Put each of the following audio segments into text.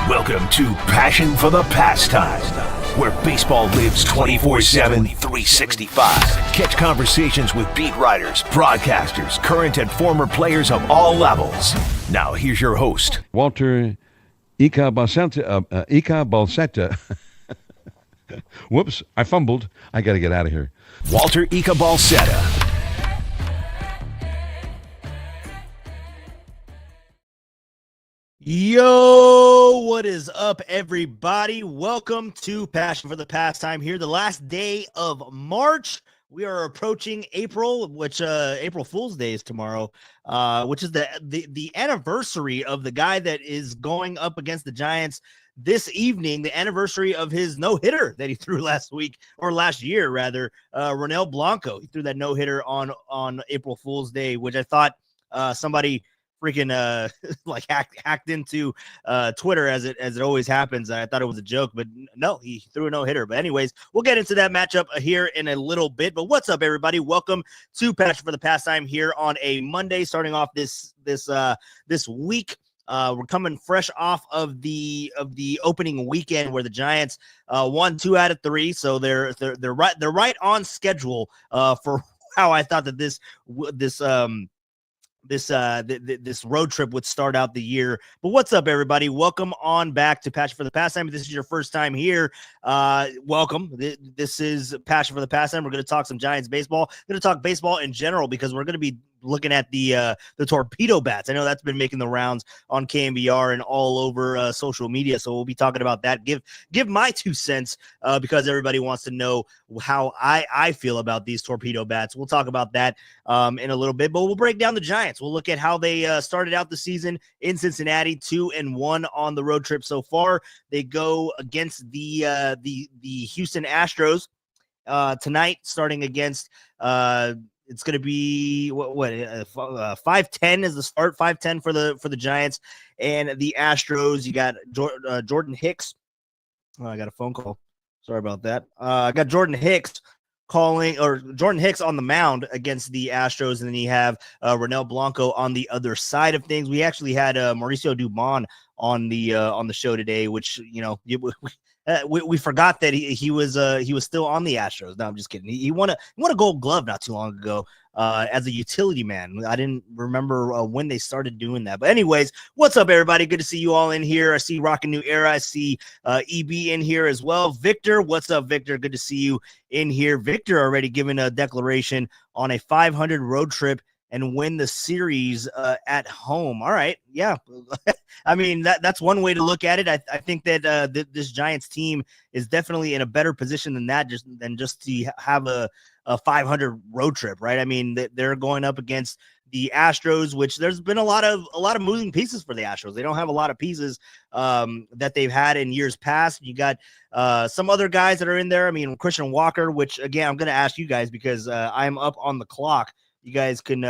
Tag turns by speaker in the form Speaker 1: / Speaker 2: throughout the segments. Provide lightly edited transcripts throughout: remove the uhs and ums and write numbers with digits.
Speaker 1: Welcome to Passion for the Pastime, where baseball lives 24/7, 365. Catch conversations with beat writers, broadcasters, current and former players of all levels. Now here's your host,
Speaker 2: Walter Ika Balsetta. Whoops, I fumbled. I got to get out of here.
Speaker 1: Walter Ika Balsetta.
Speaker 3: Yo, what is up, everybody? Welcome to Passion for the Pastime here, the last day of March. We are approaching April, which April Fool's Day is tomorrow, which is the anniversary of the guy that is going up against the Giants this evening, the anniversary of his no-hitter that he threw last year, Ronel Blanco. He threw that no-hitter on April Fool's Day, which I thought somebody freaking like hacked into Twitter as it always happens. I thought it was a joke, but no, he threw a no-hitter. But anyways, we'll get into that matchup here in a little bit. But what's up, everybody? Welcome to Passion for the Pastime here on a Monday, starting off this week. We're coming fresh off of the opening weekend where the Giants won 2 out of 3, so they're right on schedule for how I thought that this road trip would start out the year. But what's up, everybody? Welcome on back to Passion for the Pastime. If this is your first time here, welcome. This is Passion for the Pastime. We're going to talk some Giants baseball. We're going to talk baseball in general because we're going to be looking at the torpedo bats. I know that's been making the rounds on KMBR and all over social media, so we'll be talking about that. Give my 2 cents because everybody wants to know how I feel about these torpedo bats. We'll talk about that in a little bit, but we'll break down the Giants. We'll look at how they started out the season in Cincinnati, 2-1 on the road trip so far. They go against the Houston Astros tonight, starting against it's going to be 5-10 is the start. 5-10 for the Giants and the Astros. You got Jordan Hicks. Oh, I got a phone call. Sorry about that. I got Jordan Hicks on the mound against the Astros, and then you have Ronel Blanco on the other side of things. We actually had Mauricio Dubon on the show today, which we forgot that he was still on the Astros. No, I'm just kidding. He won a Gold Glove not too long ago as a utility man. I didn't remember when they started doing that. But anyways, what's up, everybody? Good to see you all in here. I see Rockin' New Era. I see EB in here as well. Victor, what's up, Victor? Good to see you in here. Victor already given a declaration on a 500 road trip and win the series at home. All right. Yeah. I mean, that's one way to look at it. I think that this Giants team is definitely in a better position than that, just to have a 500 road trip, right? I mean, they're going up against the Astros, which there's been a lot of moving pieces for the Astros. They don't have a lot of pieces that they've had in years past. You got some other guys that are in there. I mean, Christian Walker, which again, I'm going to ask you guys because I'm up on the clock. You guys can,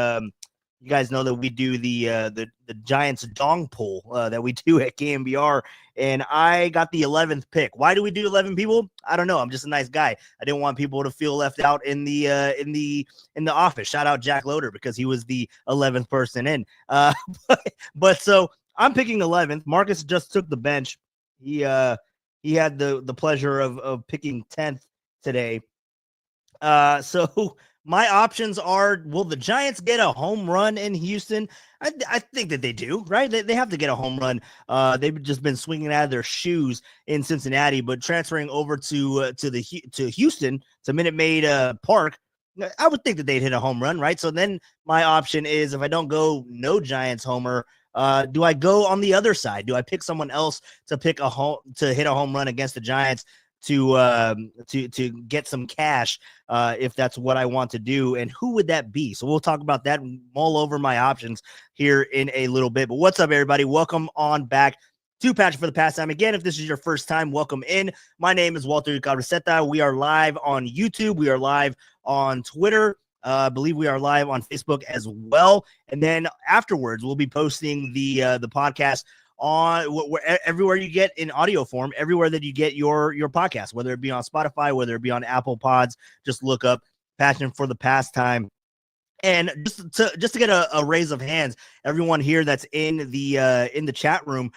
Speaker 3: you guys know that we do the Giants dong pool that we do at KMBR, and I got the 11th pick. Why do we do 11 people? I don't know. I'm just a nice guy. I didn't want people to feel left out in the office. Shout out Jack Loader because he was the 11th person in. But so I'm picking 11th. Marcus just took the bench. He had the pleasure of picking 10th today. So my options are, will the Giants get a home run in Houston? I think that they do, right? They have to get a home run. They've just been swinging out of their shoes in Cincinnati, but transferring over to Houston, to Minute Maid Park, I would think that they'd hit a home run, right? So then my option is, if I don't go no Giants homer, do I go on the other side? Do I pick someone else to hit a home run against the Giants to get some cash if that's what I want to do? And who would that be? So we'll talk about that and mull over my options here in a little bit. But what's up, everybody? Welcome on back to Passion for the Pastime. Again, if this is your first time, welcome in. My name is Walter Ramos. We are live on YouTube. We are live on Twitter. I believe we are live on Facebook as well. And then afterwards, we'll be posting the podcast on everywhere you get in audio form, everywhere that you get your podcast, whether it be on Spotify, whether it be on Apple Pods. Just look up Passion for the Pastime And just to get a raise of hands, everyone here that's in the chat room,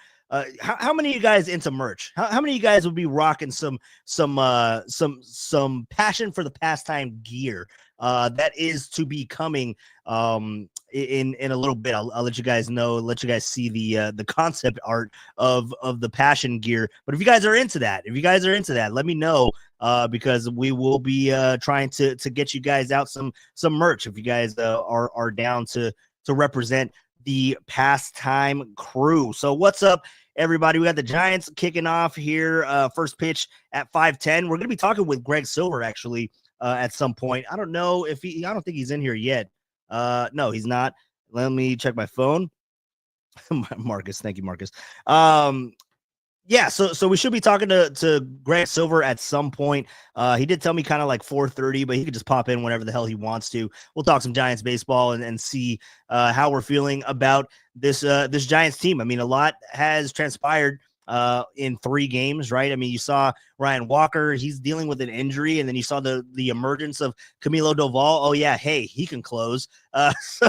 Speaker 3: how many of you guys into merch? How many of you guys would be rocking some passion for the pastime gear that is to be coming in a little bit? I'll let you guys know, let you guys see the concept art of the passion gear. But if you guys are into that, let me know. Because we will be trying to get you guys out some merch if you guys are down to represent the pastime crew. So what's up, everybody? We got the Giants kicking off here. First pitch at 5:10. We're gonna be talking with Greg Silver actually at some point. I don't know if I don't think he's in here yet. No, he's not. Let me check my phone. Marcus, thank you, Marcus. Yeah, so we should be talking to Greg Silver at some point. He did tell me kind of like 4:30, but he could just pop in whenever the hell he wants to. We'll talk some Giants baseball and see how we're feeling about this Giants team. I mean, a lot has transpired in 3 games, right? I mean, you saw Ryan Walker, he's dealing with an injury, and then you saw the emergence of Camilo Doval. Oh yeah, hey, he can close.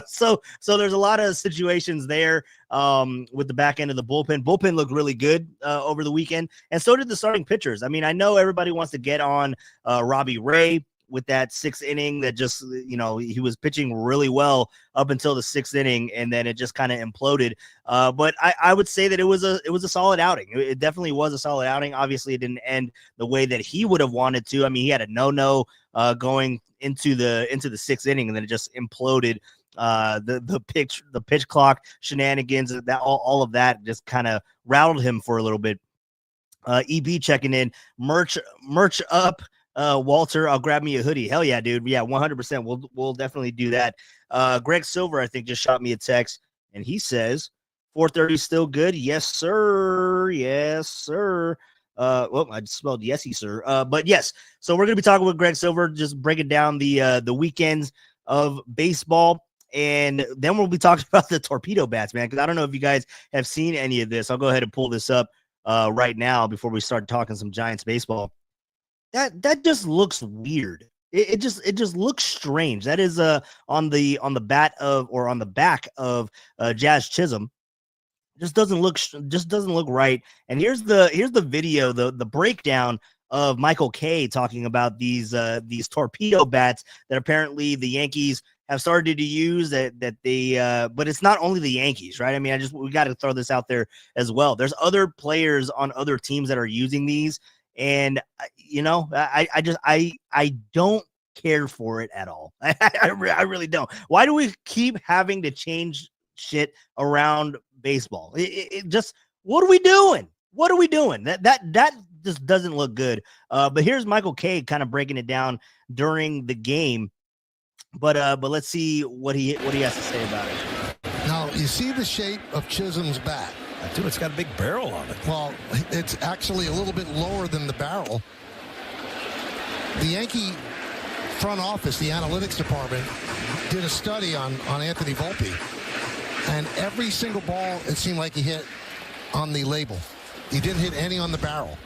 Speaker 3: So there's a lot of situations there with the back end of the bullpen. Bullpen looked really good over the weekend, and so did the starting pitchers. I mean, I know everybody wants to get on Robbie Ray with that 6th inning that just, he was pitching really well up until the 6th inning, and then it just kind of imploded. But I would say that it was a solid outing. It definitely was a solid outing. Obviously, it didn't end the way that he would have wanted to. I mean, he had a no going into the 6th inning, and then it just imploded. The pitch clock shenanigans, that all of that just kind of rattled him for a little bit. EB checking in, merch up. Walter, I'll grab me a hoodie. Hell yeah, dude. Yeah, 100%. We'll definitely do that. Greg Silver, I think, just shot me a text, and he says 4:30 still good. Yes, sir. Yes, sir. Well, I just spelled yesy, sir. But yes. So we're gonna be talking with Greg Silver, just breaking down the weekends of baseball. And then we'll be talking about the torpedo bats, man, because I don't know if you guys have seen any of this. I'll go ahead and pull this up right now before we start talking some Giants baseball. That just looks weird. It just looks strange. That is on the bat of, or on the back of Jazz Chisholm. Just doesn't look right. And here's the video, the breakdown of Michael Kay talking about these torpedo bats that apparently the Yankees have started to use, that they but it's not only the Yankees, right? I mean, we got to throw this out there as well. There's other players on other teams that are using these. And I don't care for it at all. I really don't. Why do we keep having to change shit around baseball? It just, what are we doing? That just doesn't look good. But here's Michael Kay kind of breaking it down during the game. But let's see what he has to say about it.
Speaker 4: Now you see the shape of Chisholm's bat.
Speaker 5: Dude, it's got a big barrel on it.
Speaker 4: Well, it's actually a little bit lower than the barrel. The Yankee front office, the analytics department, did a study on Anthony Volpe. And every single ball, it seemed like he hit on the label. He didn't hit any on the barrel.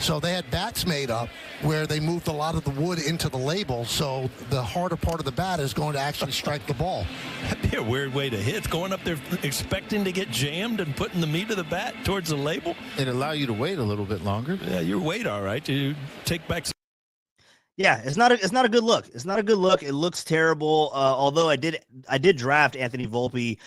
Speaker 4: So they had bats made up where they moved a lot of the wood into the label, so the harder part of the bat is going to actually strike the ball.
Speaker 5: That'd be a weird way to hit. Going up there expecting to get jammed and putting the meat of the bat towards the label.
Speaker 6: It allow you to wait a little bit longer.
Speaker 5: Yeah, you wait all right. You take back.
Speaker 3: Yeah, it's not a good look. It's not a good look. It looks terrible. Although I did draft Anthony Volpe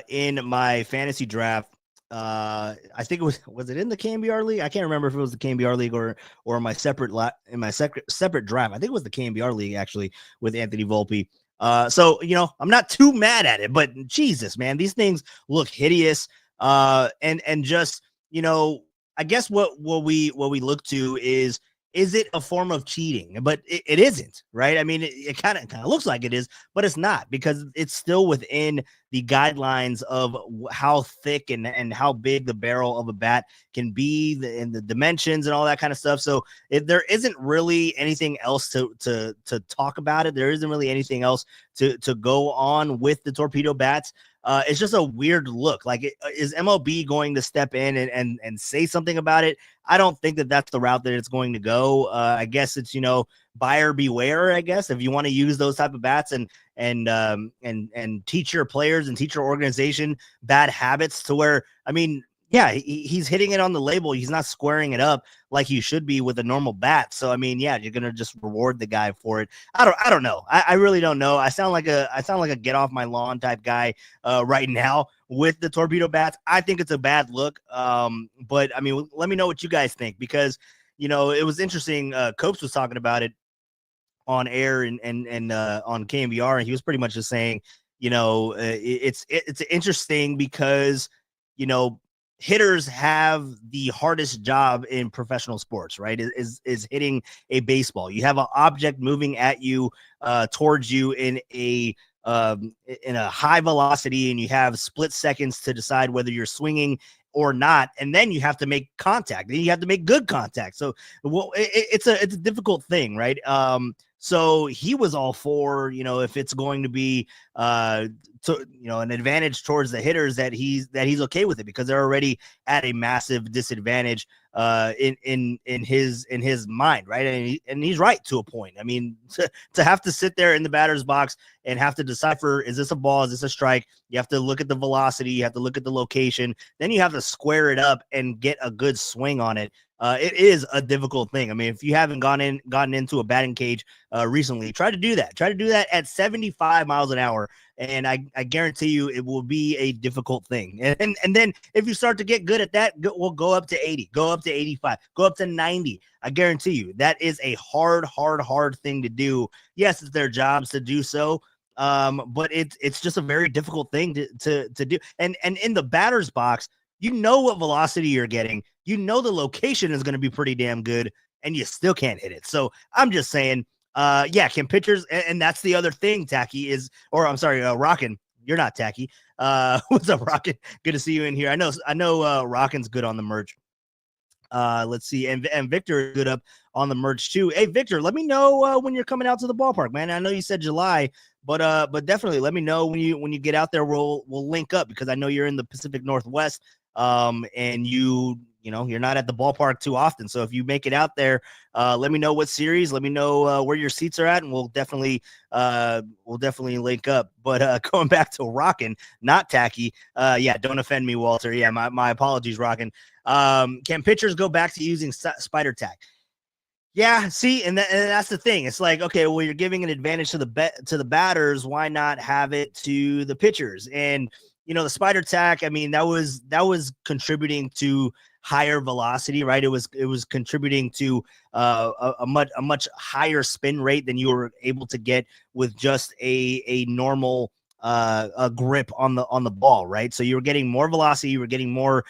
Speaker 3: in my fantasy draft. I think it was it in the KNBR league? I can't remember if it was the KNBR league or my separate draft. I think it was the KNBR league actually with Anthony Volpe. So I'm not too mad at it, but Jesus, man, these things look hideous. And just I guess what we look to is it a form of cheating? But it isn't, right? I mean, it kind of looks like it is, but it's not, because it's still within the guidelines of how thick and how big the barrel of a bat can be, and the dimensions and all that kind of stuff. So there isn't really anything else to talk about it. There isn't really anything else to go on with the torpedo bats. it's just a weird look. Like, is MLB going to step in and say something about it? I don't think that that's the route that it's going to go. I guess it's, buyer beware, I guess, if you want to use those type of bats and teach your players and teach your organization bad habits to where, I mean, yeah, he's hitting it on the label. He's not squaring it up like you should be with a normal bat. So, I mean, yeah, you're going to just reward the guy for it. I don't know. I really don't know. I sound like a get off my lawn type guy right now with the torpedo bats. I think it's a bad look. But I mean, let me know what you guys think, because, it was interesting. Copes was talking about it on air and on KMBR, and he was pretty much just saying, it's interesting because, hitters have the hardest job in professional sports, right? Is hitting a baseball. You have an object moving at you, towards you in a high velocity, and you have split seconds to decide whether you're swinging or not, and then you have to make contact. Then you have to make good contact. So, it's a difficult thing, right? So he was all for, if it's going to be an advantage towards the hitters, that he's okay with it, because they're already at a massive disadvantage in his mind, right? And he's right to a point. I mean, to have to sit there in the batter's box and have to decipher, is this a ball, is this a strike? You have to look at the velocity, you have to look at the location, then you have to square it up and get a good swing on it. It is a difficult thing. I mean, if you haven't gotten into a batting cage recently, try to do that. Try to do that at 75 miles an hour, and I guarantee you it will be a difficult thing. And then if you start to get good at that, we'll go up to 80, go up to 85, go up to 90. I guarantee you that is a hard thing to do. Yes, it's their jobs to do so. But it's just a very difficult thing to do. And in the batter's box, what velocity you're getting, the location is going to be pretty damn good, and you still can't hit it. So I'm just saying, can pitchers, and that's the other thing, Tacky Rockin', you're not Tacky. What's up, Rockin'? Good to see you in here. I know Rockin's good on the merch. Let's see, and Victor is good up on the merch too. Hey, Victor, let me know when you're coming out to the ballpark, man. I know you said July, but definitely let me know when you get out there. We'll link up, because I know you're in the Pacific Northwest. And you're not at the ballpark too often. So if you make it out there, let me know what series, let me know where your seats are at, and we'll definitely link up. But going back to Rockin', not Tacky. Don't offend me, Walter. Yeah, my apologies, Rockin'. Can pitchers go back to using spider tack? Yeah, see, and that's the thing. It's like, okay, well, you're giving an advantage to the batters. Why not have it to the pitchers? And the spider tack, I mean, that was contributing to higher velocity, right? It was contributing to a much higher spin rate than you were able to get with just a normal a grip on the ball, right? So you were getting more velocity, you were getting more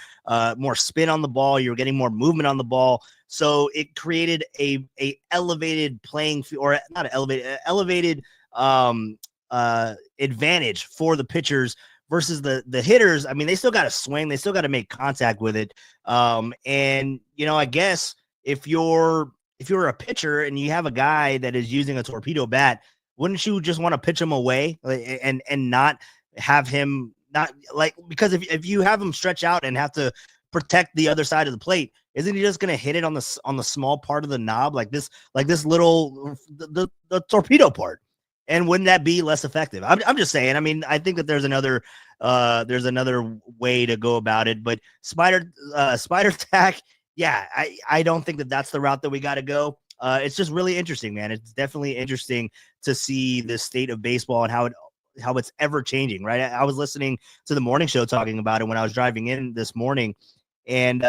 Speaker 3: spin on the ball, you were getting more movement on the ball. So it created a elevated playing field, or not elevated advantage for the pitchers versus the hitters. I mean, they still got to swing, they still got to make contact with it. And I guess if you're a pitcher and you have a guy that is using a torpedo bat, wouldn't you just want to pitch him away and not have him because if you have him stretch out and have to protect the other side of the plate, isn't he just going to hit it on the small part of the knob, like this little the torpedo part? And wouldn't that be less effective? I'm just saying. I mean, I think that there's another way to go about it. But spider tack, yeah, I don't think that that's the route that we got to go. It's just really interesting, man. It's definitely interesting to see the state of baseball and how it's ever changing, right? I was listening to the morning show talking about it when I was driving in this morning, and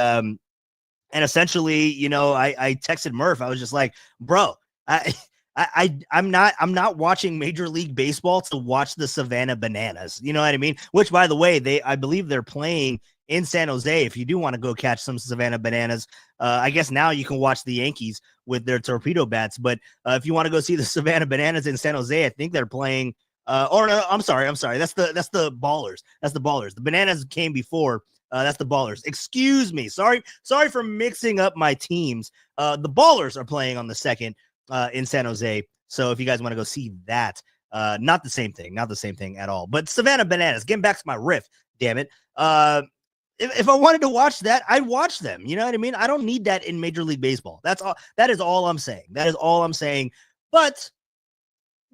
Speaker 3: essentially, I texted Murph. I was just like, bro, I'm not watching Major League Baseball to watch the Savannah Bananas. You know what I mean? Which, by the way, I believe they're playing in San Jose. If you do want to go catch some Savannah Bananas, I guess now you can watch the Yankees with their torpedo bats. But if you want to go see the Savannah Bananas in San Jose, I think they're playing. No, I'm sorry. That's the Ballers. That's the Ballers. The Bananas came before. That's the Ballers. Excuse me. Sorry for mixing up my teams. The Ballers are playing on the second in San Jose. So if you guys want to go see that, Not the same thing, at all. But Savannah Bananas, getting back to my riff, damn it. If I wanted to watch that, I'd watch them. You know what I mean? I don't need that in Major League Baseball. That is all I'm saying. But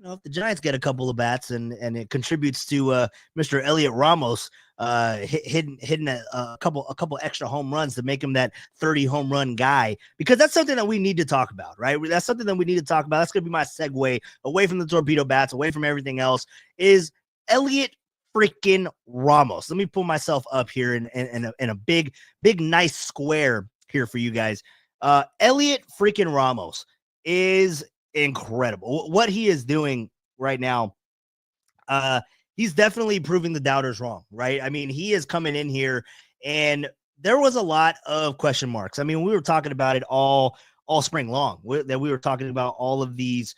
Speaker 3: if the Giants get a couple of bats and it contributes to Mr. Heliot Ramos hitting a couple extra home runs to make him that 30 home run guy, because that's something that we need to talk about, right? That's something that we need to talk about. That's going to be my segue away from the torpedo bats, away from everything else, is Heliot freaking Ramos. Let me pull myself up here in a big, nice square here for you guys. Heliot freaking Ramos is incredible. What he is doing right now, he's definitely proving the doubters wrong, right? I mean, he is coming in here, and there was a lot of question marks. I mean, we were talking about it all spring long, that we were talking about all these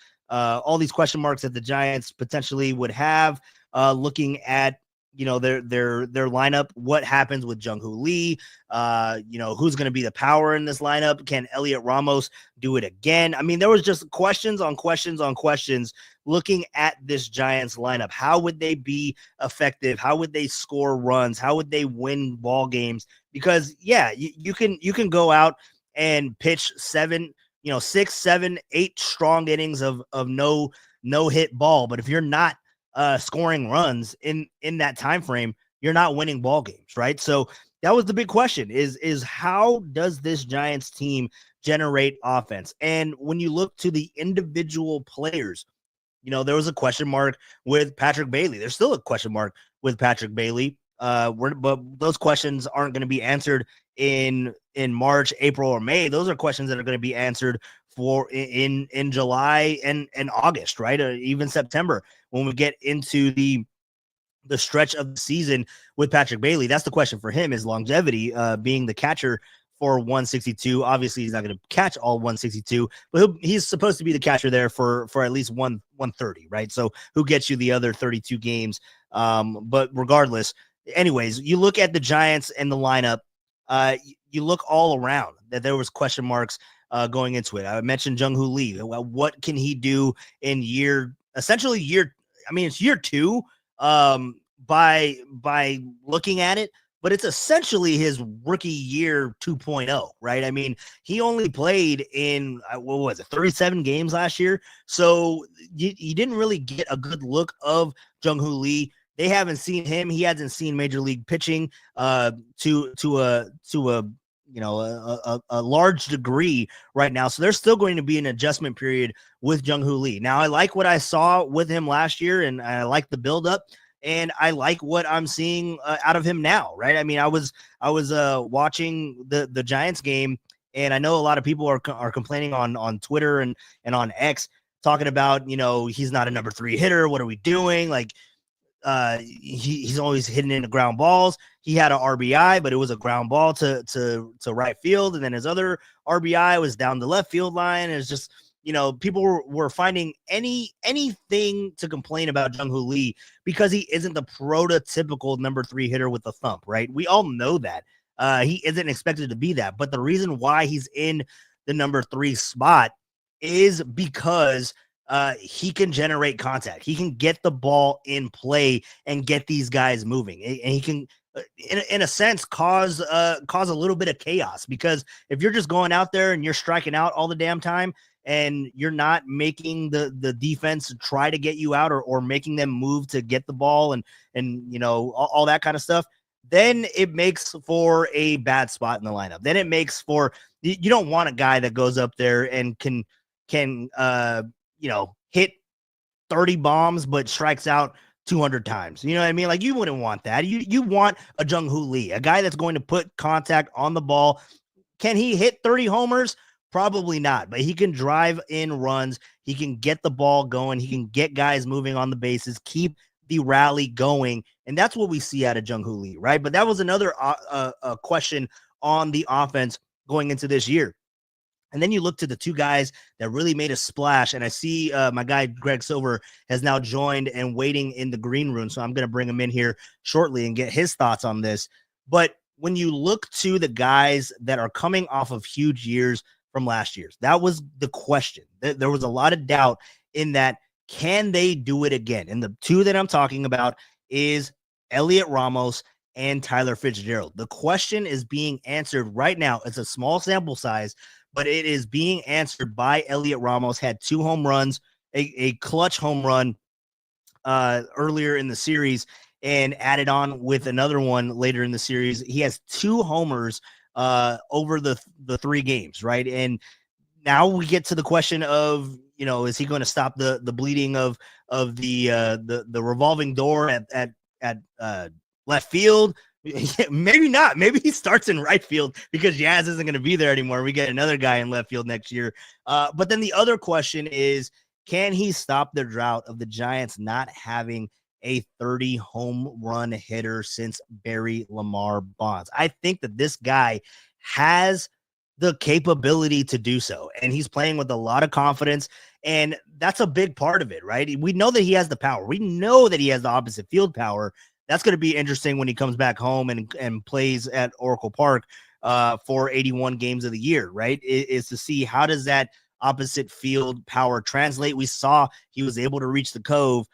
Speaker 3: question marks that the Giants potentially would have, looking at their lineup. What happens with Jung-Hoo Lee? Who's going to be the power in this lineup? Can Heliot Ramos do it again? I mean, there was just questions on questions on questions looking at this Giants lineup. How would they be effective? How would they score runs? How would they win ball games? Because you can go out and pitch 6, 7, 8 strong innings of no hit ball, but if you're not scoring runs in that time frame, you're not winning ball games, right? So that was the big question, is how does this Giants team generate offense? And when you look to the individual players, there was a question mark with Patrick Bailey. There's still a question mark with Patrick Bailey. But those questions aren't going to be answered in March, April, or May. Those are questions that are going to be answered in July and August, right? Or even September, when we get into the stretch of the season with Patrick Bailey. That's the question for him, is longevity, being the catcher for 162. Obviously, he's not going to catch all 162, but he's supposed to be the catcher there for at least 130, right? So who gets you the other 32 games? But regardless, anyways, you look at the Giants and the lineup, you look all around that there was question marks going into it. I mentioned Jung-Hoo Lee. What can he do in it's year 2 by looking at it, but it's essentially his rookie year 2.0, right? I mean, he only played in 37 games last year, so you didn't really get a good look of Jung-Hoo Lee. They haven't seen him. He hasn't seen major league pitching to a large degree right now. So there's still going to be an adjustment period with Jung-Hoo Lee. Now, I like what I saw with him last year, and I like the buildup, and I like what I'm seeing out of him now, right? I mean, I was watching the Giants game, and I know a lot of people are complaining on Twitter and on X, talking about, he's not a number 3 hitter. What are we doing? Like, he's always hitting into ground balls. He had an RBI, but it was a ground ball to right field, and then his other RBI was down the left field line. It's just, people were finding anything to complain about Jung-Hoo Lee, because he isn't the prototypical number 3 hitter with the thump, right? We all know that. He isn't expected to be that, but the reason why he's in the number 3 spot is because he can generate contact. He can get the ball in play and get these guys moving. And he can, in a sense, cause a little bit of chaos, because if you're just going out there and you're striking out all the damn time, and you're not making the defense try to get you out, or making them move to get the ball and all that kind of stuff, then it makes for a bad spot in the lineup. Then it makes for, you don't want a guy that goes up there and can hit 30 bombs but strikes out 200 times. You know what I mean? Like, you wouldn't want that. You want a Jung-Hoo Lee, a guy that's going to put contact on the ball. Can he hit 30 homers? Probably not, but he can drive in runs. He can get the ball going. He can get guys moving on the bases, keep the rally going. And that's what we see out of Jung-Hoo Lee, right? But that was another question on the offense going into this year. And then you look to the 2 guys that really made a splash. And I see my guy, Greg Silver, has now joined and waiting in the green room. So I'm going to bring him in here shortly and get his thoughts on this. But when you look to the guys that are coming off of huge years from last year's, that was the question. There was a lot of doubt in that. Can they do it again? And the two that I'm talking about is Heliot Ramos and Tyler Fitzgerald. The question is being answered right now. It's a small sample size, but it is being answered by Heliot Ramos. Had 2 home runs, a clutch home run earlier in the series, and added on with another one later in the series. He has 2 homers over the 3 games, right? And now we get to the question of, is he going to stop the bleeding of the revolving door at left field? Maybe not. Maybe he starts in right field because Yaz isn't going to be there anymore. We get another guy in left field next year. But then the other question is, can he stop the drought of the Giants not having a 30 home run hitter since Barry Lamar Bonds? I think that this guy has the capability to do so, and he's playing with a lot of confidence, and that's a big part of it, right? We know that he has the power. We know that he has the opposite field power. That's going to be interesting when he comes back home and plays at Oracle Park for 81 games of the year, right? Is to see how does that opposite field power translate. We saw he was able to reach the Cove.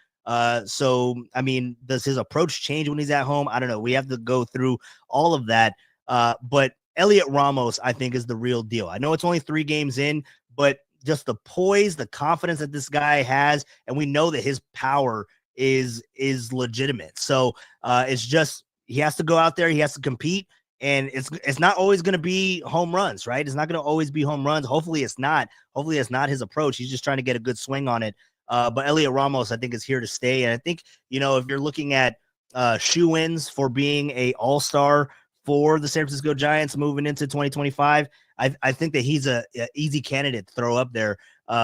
Speaker 3: So, I mean, does his approach change when he's at home? I don't know. We have to go through all of that. But Heliot Ramos, I think, is the real deal. I know it's only 3 games in, but just the poise, the confidence that this guy has, and we know that his power is legitimate. So it's just he has to go out there, he has to compete, and it's not always going to be home runs, right? It's not going to always be home runs. Hopefully it's not. Hopefully it's not his approach. He's just trying to get a good swing on it. But Heliot Ramos, I think, is here to stay. And I think, if you're looking at shoe-ins for being a all-star for the San Francisco Giants moving into 2025, I think that he's a easy candidate to throw up there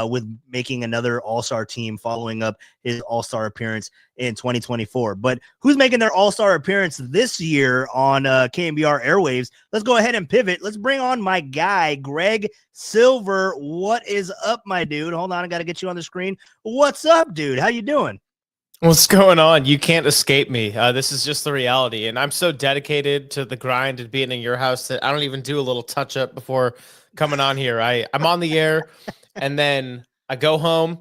Speaker 3: with making another all-star team following up his all-star appearance in 2024. But who's making their all-star appearance this year on KNBR airwaves? Let's go ahead and pivot. Let's bring on my guy, Greg Silver. What is up, my dude? Hold on, I got to get you on the screen. What's up, dude? How you doing?
Speaker 7: What's going on? You can't escape me. This is just the reality. And I'm so dedicated to the grind and being in your house that I don't even do a little touch up before coming on here. I'm on the air and then I go home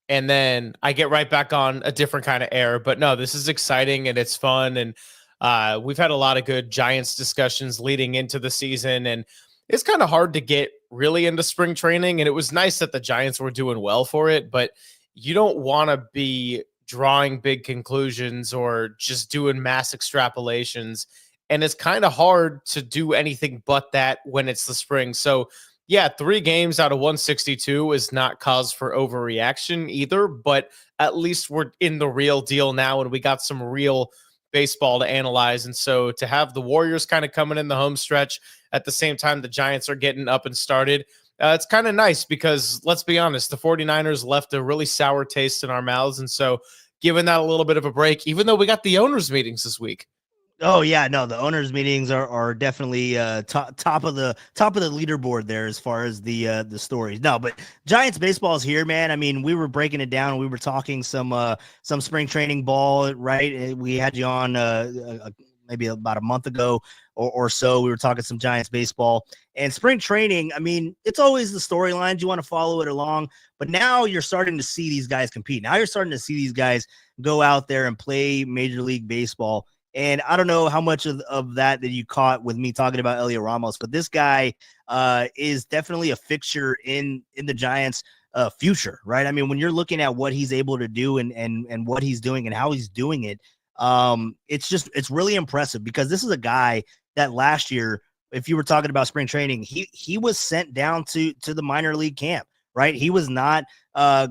Speaker 7: and then I get right back on a different kind of air. But no, this is exciting and it's fun. And we've had a lot of good Giants discussions leading into the season. And it's kind of hard to get really into spring training. And it was nice that the Giants were doing well for it. But you don't want to be drawing big conclusions or just doing mass extrapolations. And it's kind of hard to do anything but that when it's the spring. So yeah, 3 games out of 162 is not cause for overreaction either, but at least we're in the real deal now and we got some real baseball to analyze. And so to have the Warriors kind of coming in the home stretch at the same time the Giants are getting up and started, it's kind of nice because let's be honest, the 49ers left a really sour taste in our mouths. And so giving that a little bit of a break, even though we got the owners meetings this week.
Speaker 3: Oh yeah, no, the owners meetings are definitely top of the leaderboard there as far as the stories. No, but Giants baseball is here, man. I mean, we were breaking it down. We were talking some spring training ball, right? We had you on maybe about a month ago or so. We were talking some Giants baseball and spring training. I mean, it's always the storylines. You want to follow it along, but now you're starting to see these guys compete. Now you're starting to see these guys go out there and play Major League Baseball. And I don't know how much of that you caught with me talking about Heliot Ramos, but this guy is definitely a fixture in the Giants' future, right? I mean, when you're looking at what he's able to do and what he's doing and how he's doing it, it's really impressive because this is a guy that last year, if you were talking about spring training, he was sent down to the minor league camp, right? He was not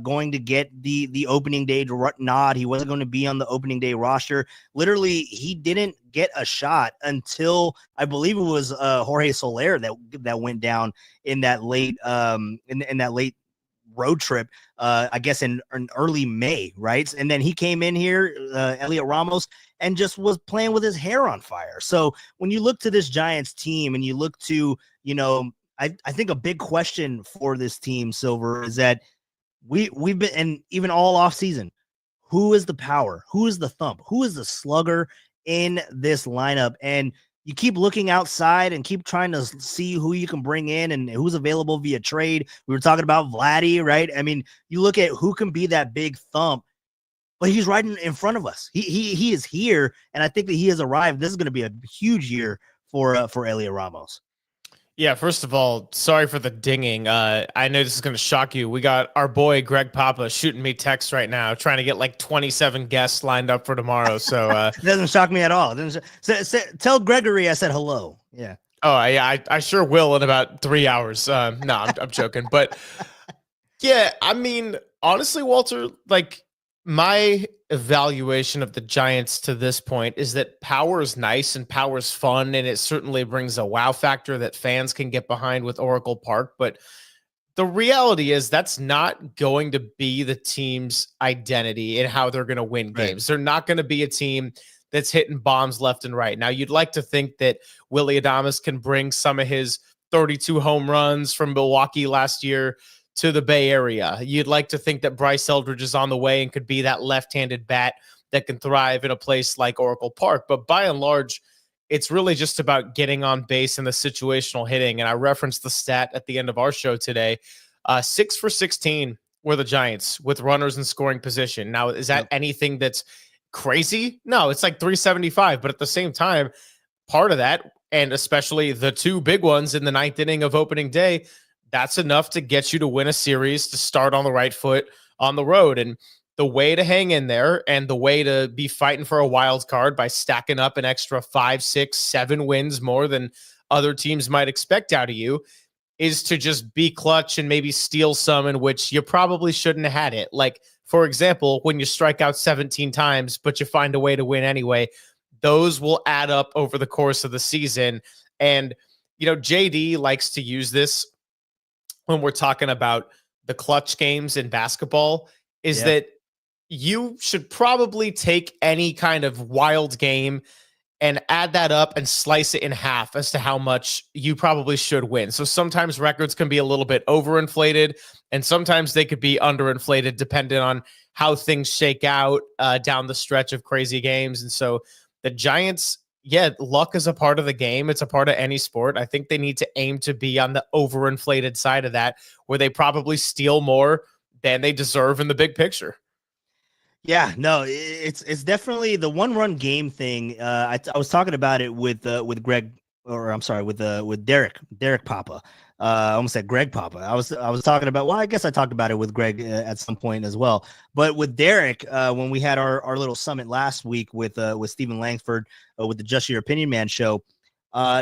Speaker 3: going to get the opening day nod. He wasn't going to be on the opening day roster. Literally, he didn't get a shot until I believe it was Jorge Soler that went down in that late in that late road trip, I guess in early May, right? And then he came in here, Heliot Ramos, and just was playing with his hair on fire. So when you look to this Giants team and you look to, I think a big question for this team, Silver, is that we've been, and even all off season, who is the power? Who is the thump? Who is the slugger in this lineup? And you keep looking outside and keep trying to see who you can bring in and who's available via trade. We were talking about Vladdy, right? I mean, you look at who can be that big thump, but he's right in front of us. He is here, and I think that he has arrived. This is going to be a huge year for Heliot Ramos.
Speaker 7: Yeah, first of all, sorry for the dinging. I know this is going to shock you. We got our boy Greg Papa shooting me texts right now, trying to get like 27 guests lined up for tomorrow. So
Speaker 3: it doesn't shock me at all. Tell Gregory I said hello. Yeah.
Speaker 7: Oh, yeah, I sure will in about 3 hours. No, I'm joking. But yeah, I mean, honestly, Walter, like my evaluation of the Giants to this point is that power is nice and power is fun, and it certainly brings a wow factor that fans can get behind with Oracle Park. But the reality is that's not going to be the team's identity and how they're going to win games. They're not going to be a team that's hitting bombs left and right. Now, you'd like to think that Willie Adames can bring some of his 32 home runs from Milwaukee last year to the Bay Area. You'd like to think that Bryce Eldridge is on the way and could be that left-handed bat that can thrive in a place like Oracle Park. But by and large, it's really just about getting on base and the situational hitting. And I referenced the stat at the end of our show today. 6 for 16 were the Giants with runners in scoring position. Now, is that anything that's crazy? No, it's like 375. But at the same time, part of that, and especially the two big ones in the ninth inning of opening day, that's enough to get you to win a series, to start on the right foot on the road. And the way to hang in there and the way to be fighting for a wild card by stacking up an extra 5, 6, 7 wins more than other teams might expect out of you is to just be clutch and maybe steal some in which you probably shouldn't have had it. Like, for example, when you strike out 17 times, but you find a way to win anyway, those will add up over the course of the season. And, JD likes to use this when we're talking about the clutch games in basketball, is that you should probably take any kind of wild game and add that up and slice it in half as to how much you probably should win. So sometimes records can be a little bit overinflated, and sometimes they could be underinflated depending on how things shake out down the stretch of crazy games. And so the Giants, luck is a part of the game. It's a part of any sport. I think they need to aim to be on the overinflated side of that, where they probably steal more than they deserve in the big picture.
Speaker 3: Yeah, no, it's definitely the one-run game thing. I was talking about it with Greg, or I'm sorry, with Derek Papa. I almost said Greg Papa. I was talking about. Well, I guess I talked about it with Greg at some point as well. But with Derek, when we had our little summit last week with Stephen Langford with the Just Your Opinion Man show,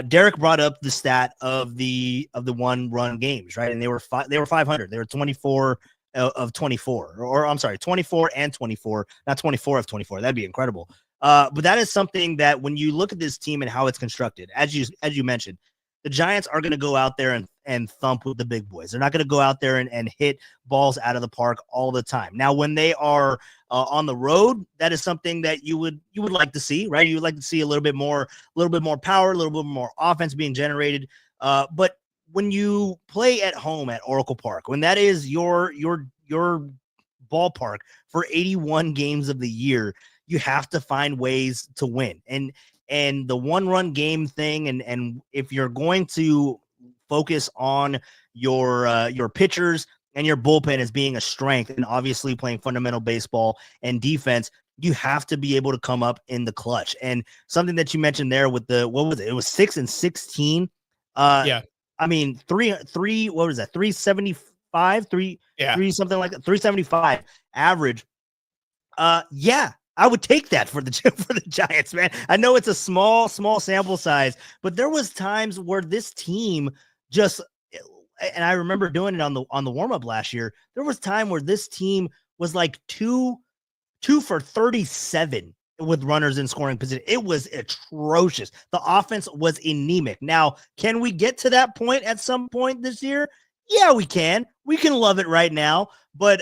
Speaker 3: Derek brought up the stat of the one-run games, right? And they were 500. They were 24 of 24, or I'm sorry, 24 and 24, not 24 of 24. That'd be incredible. But that is something that when you look at this team and how it's constructed, as you mentioned, the Giants are going to go out there and thump with the big boys. They're not going to go out there and hit balls out of the park all the time. Now, when they are on the road, that is something that you would like to see, right? You would like to see a little bit more power, a little bit more offense being generated. But when you play at home at Oracle Park, when that is your ballpark for 81 games of the year, you have to find ways to win. And the one-run game thing, and if you're going to focus on your pitchers and your bullpen as being a strength, and obviously playing fundamental baseball and defense, you have to be able to come up in the clutch. And something that you mentioned there with what was it? It was 6 and 16. I mean, what was that? 375, three something like that, 375 average. I would take that for the Giants, man. I know it's a small sample size, but there was times where this team just, and I remember doing it on the warm-up last year. There was time where this team was like 2 for 37 with runners in scoring position. It was atrocious. The offense was anemic. Now, can we get to that point at some point this year? Yeah, we can. We can love it right now. But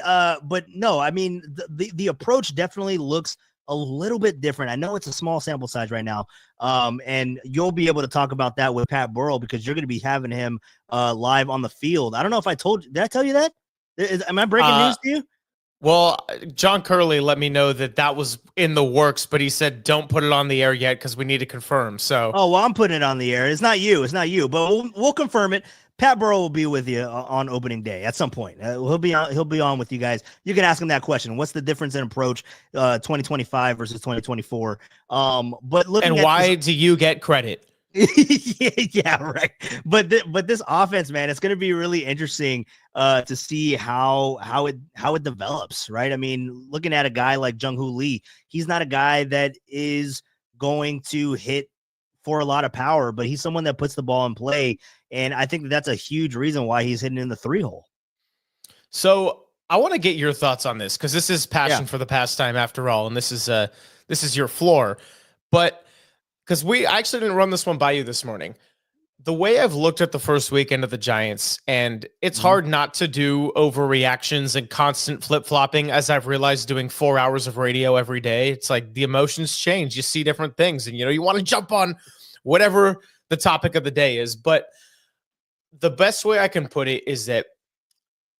Speaker 3: no, I mean, the approach definitely looks a little bit different. I know it's a small sample size right now. And you'll be able to talk about that with Pat Burrell because you're going to be having him live on the field. I don't know if I told you. Did I tell you that? Am I breaking news to you?
Speaker 7: Well, John Curley let me know that was in the works, but he said don't put it on the air yet because we need to confirm. So,
Speaker 3: Oh, well, I'm putting it on the air. It's not you. But we'll confirm it. Pat Burrow will be with you on opening day at some point. He'll be on with you guys. You can ask him that question. What's the difference in approach 2025 versus 2024? But looking
Speaker 7: and why do you get credit?
Speaker 3: yeah, right. But this offense, man, it's going to be really interesting to see how it develops, right? I mean, looking at a guy like Jung-Hoo Lee, he's not a guy that is going to hit for a lot of power, but he's someone that puts the ball in play, and I think that's a huge reason why he's hitting in the 3-hole.
Speaker 7: So I want to get your thoughts on this because this is passion for the pastime after all, and this is your floor, but. Because I actually didn't run this one by you this morning. The way I've looked at the first weekend of the Giants, and it's hard not to do overreactions and constant flip-flopping, as I've realized doing 4 hours of radio every day. It's like the emotions change. You see different things, and you want to jump on whatever the topic of the day is. But the best way I can put it is that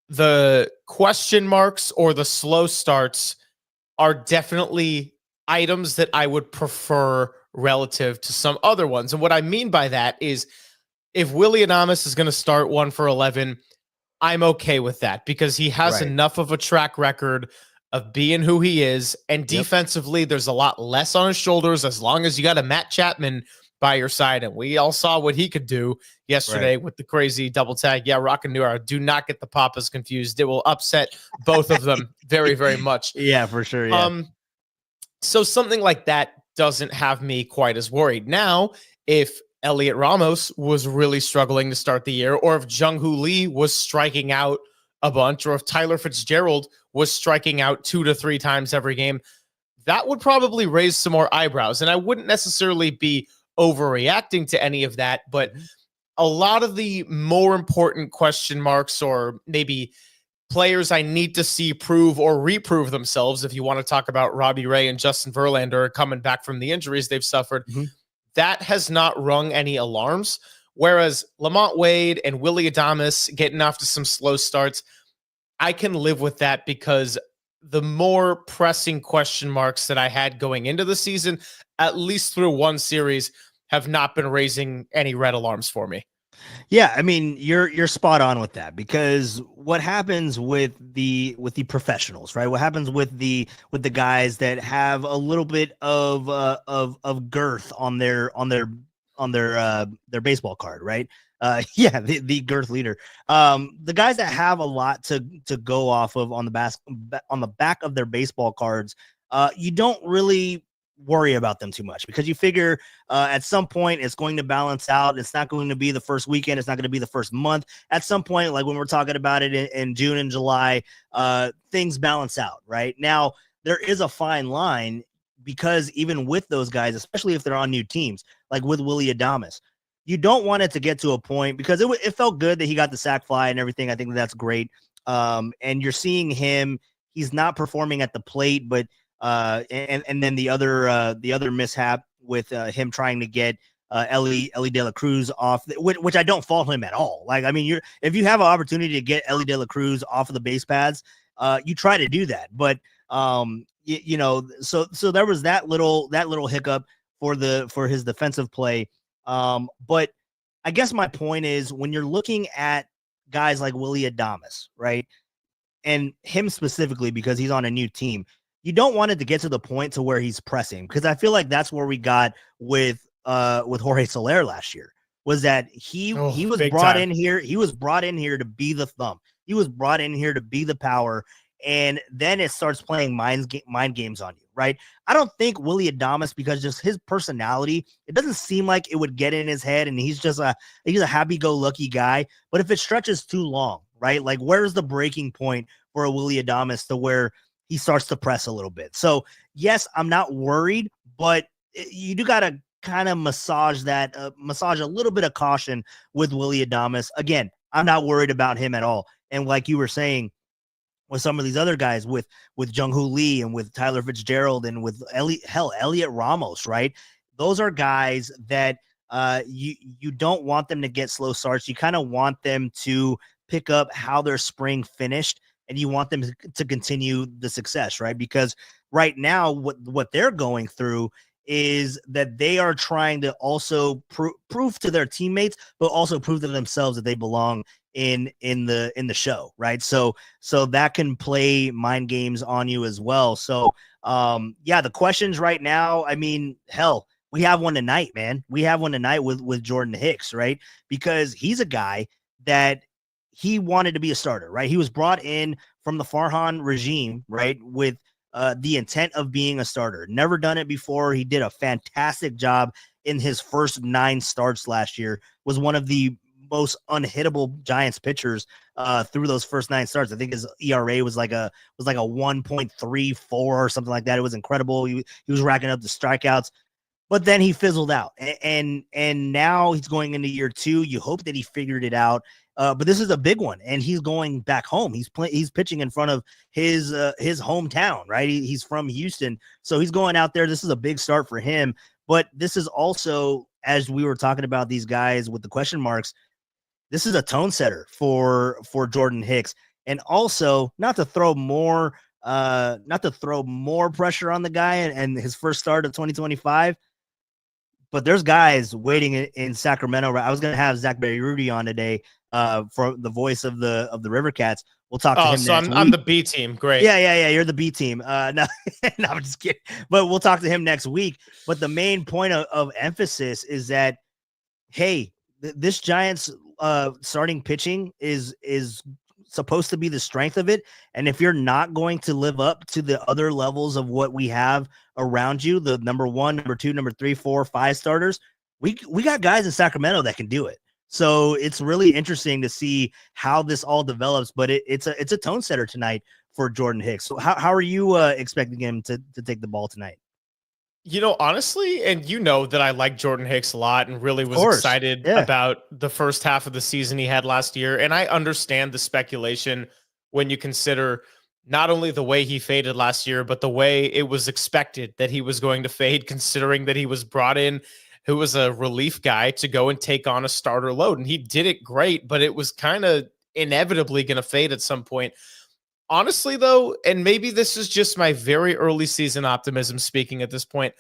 Speaker 7: the question marks or the slow starts are definitely items that I would prefer relative to some other ones. And what I mean by that is if Heliot Ramos is going to start 1 for 11, I'm okay with that because he has enough of a track record of being who he is. And defensively, there's a lot less on his shoulders as long as you got a Matt Chapman by your side. And we all saw what he could do yesterday with the crazy double tag. Yeah, Rock and Noir. Do not get the Papas confused. It will upset both of them very, very much.
Speaker 3: Yeah, for sure. Yeah.
Speaker 7: So something like that doesn't have me quite as worried. Now, if Heliot Ramos was really struggling to start the year, or if Jung-Hoo Lee was striking out a bunch, or if Tyler Fitzgerald was striking out 2 to 3 times every game, that would probably raise some more eyebrows. And I wouldn't necessarily be overreacting to any of that, but a lot of the more important question marks or maybe players I need to see prove or reprove themselves, if you want to talk about Robbie Ray and Justin Verlander coming back from the injuries they've suffered, that has not rung any alarms. Whereas Lamont Wade and Willie Adames getting off to some slow starts, I can live with that because the more pressing question marks that I had going into the season, at least through one series, have not been raising any red alarms for me.
Speaker 3: Yeah, I mean, you're spot on with that because what happens with the professionals, right? What happens with the guys that have a little bit of girth on their baseball card, right? The girth leader. The guys that have a lot to go off of on the back of their baseball cards, you don't really worry about them too much because you figure at some point it's going to balance out. It's not going to be the first weekend. It's not going to be the first month. At some point, like when we're talking about it in June and July, things balance out. Right now, there is a fine line because even with those guys, especially if they're on new teams, like with Willie Adames, you don't want it to get to a point because it felt good that he got the sack fly and everything. I think that's great. And you're seeing him, he's not performing at the plate, but and then the other mishap with him trying to get Ellie De La Cruz off, which I don't fault him at all. Like, I mean, if you have an opportunity to get Ellie De La Cruz off of the base pads, you try to do that. But so there was that little hiccup for his defensive play. But I guess my point is when you're looking at guys like Willie Adames, right, and him specifically because he's on a new team, you don't want it to get to the point to where he's pressing because I feel like that's where we got with Jorge Soler last year was that he was brought in here. He was brought in here to be the thumb. He was brought in here to be the power. And then it starts playing mind games on you, right? I don't think Willie Adames, because just his personality, it doesn't seem like it would get in his head. And he's a happy-go-lucky guy. But if it stretches too long, right? Like where's the breaking point for a Willie Adames to where he starts to press a little bit? So yes, I'm not worried, but you do got to kind of massage a little bit of caution with Willie Adames. Again, I'm not worried about him at all. And like you were saying, with some of these other guys, with Jung-Hoo Lee and with Tyler Fitzgerald and with Heliot Ramos, right? Those are guys that you don't want them to get slow starts. You kind of want them to pick up how their spring finished and you want them to continue the success, right? Because right now, what they're going through is that they are trying to also prove to their teammates, but also prove to themselves that they belong in the show, right? So that can play mind games on you as well. So the questions right now, I mean, hell, we have one tonight, man. We have one tonight with Jordan Hicks, right? Because he's a guy that he wanted to be a starter, right? He was brought in from the Farhan regime, right? With the intent of being a starter. Never done it before. He did a fantastic job in his first 9 starts last year. Was one of the most unhittable Giants pitchers through those first 9 starts. I think his ERA was like a 1.34 or something like that. It was incredible. He was racking up the strikeouts, but then he fizzled out. And now he's going into year 2. You hope that he figured it out. But this is a big one, and he's going back home. He's pitching in front of his hometown, right? He's from Houston, so he's going out there. This is a big start for him. But this is also, as we were talking about these guys with the question marks, this is a tone setter for Jordan Hicks, and also not to throw more pressure on the guy and his first start of 2025. But there's guys waiting in Sacramento. I was going to have Zach Berry on today for the voice of the River Cats. We'll talk to him
Speaker 7: so
Speaker 3: next week.
Speaker 7: I'm the B team. Great.
Speaker 3: Yeah. You're the B team. No, I'm just kidding. But we'll talk to him next week. But the main point of emphasis is that, hey, this Giants starting pitching is supposed to be the strength of it. And if you're not going to live up to the other levels of what we have around you, the number 1, number 2, number 3, 4, 5 starters, we got guys in Sacramento that can do it. So it's really interesting to see how this all develops, but it's a tone setter tonight for Jordan Hicks. So how are you expecting him to take the ball tonight?
Speaker 7: Honestly, and that I like Jordan Hicks a lot and really was excited about the first half of the season he had last year. And I understand the speculation when you consider not only the way he faded last year, but the way it was expected that he was going to fade, considering that he was brought in who was a relief guy to go and take on a starter load. And he did it great, but it was kind of inevitably going to fade at some point. Honestly, though, and maybe this is just my very early season optimism speaking at this point,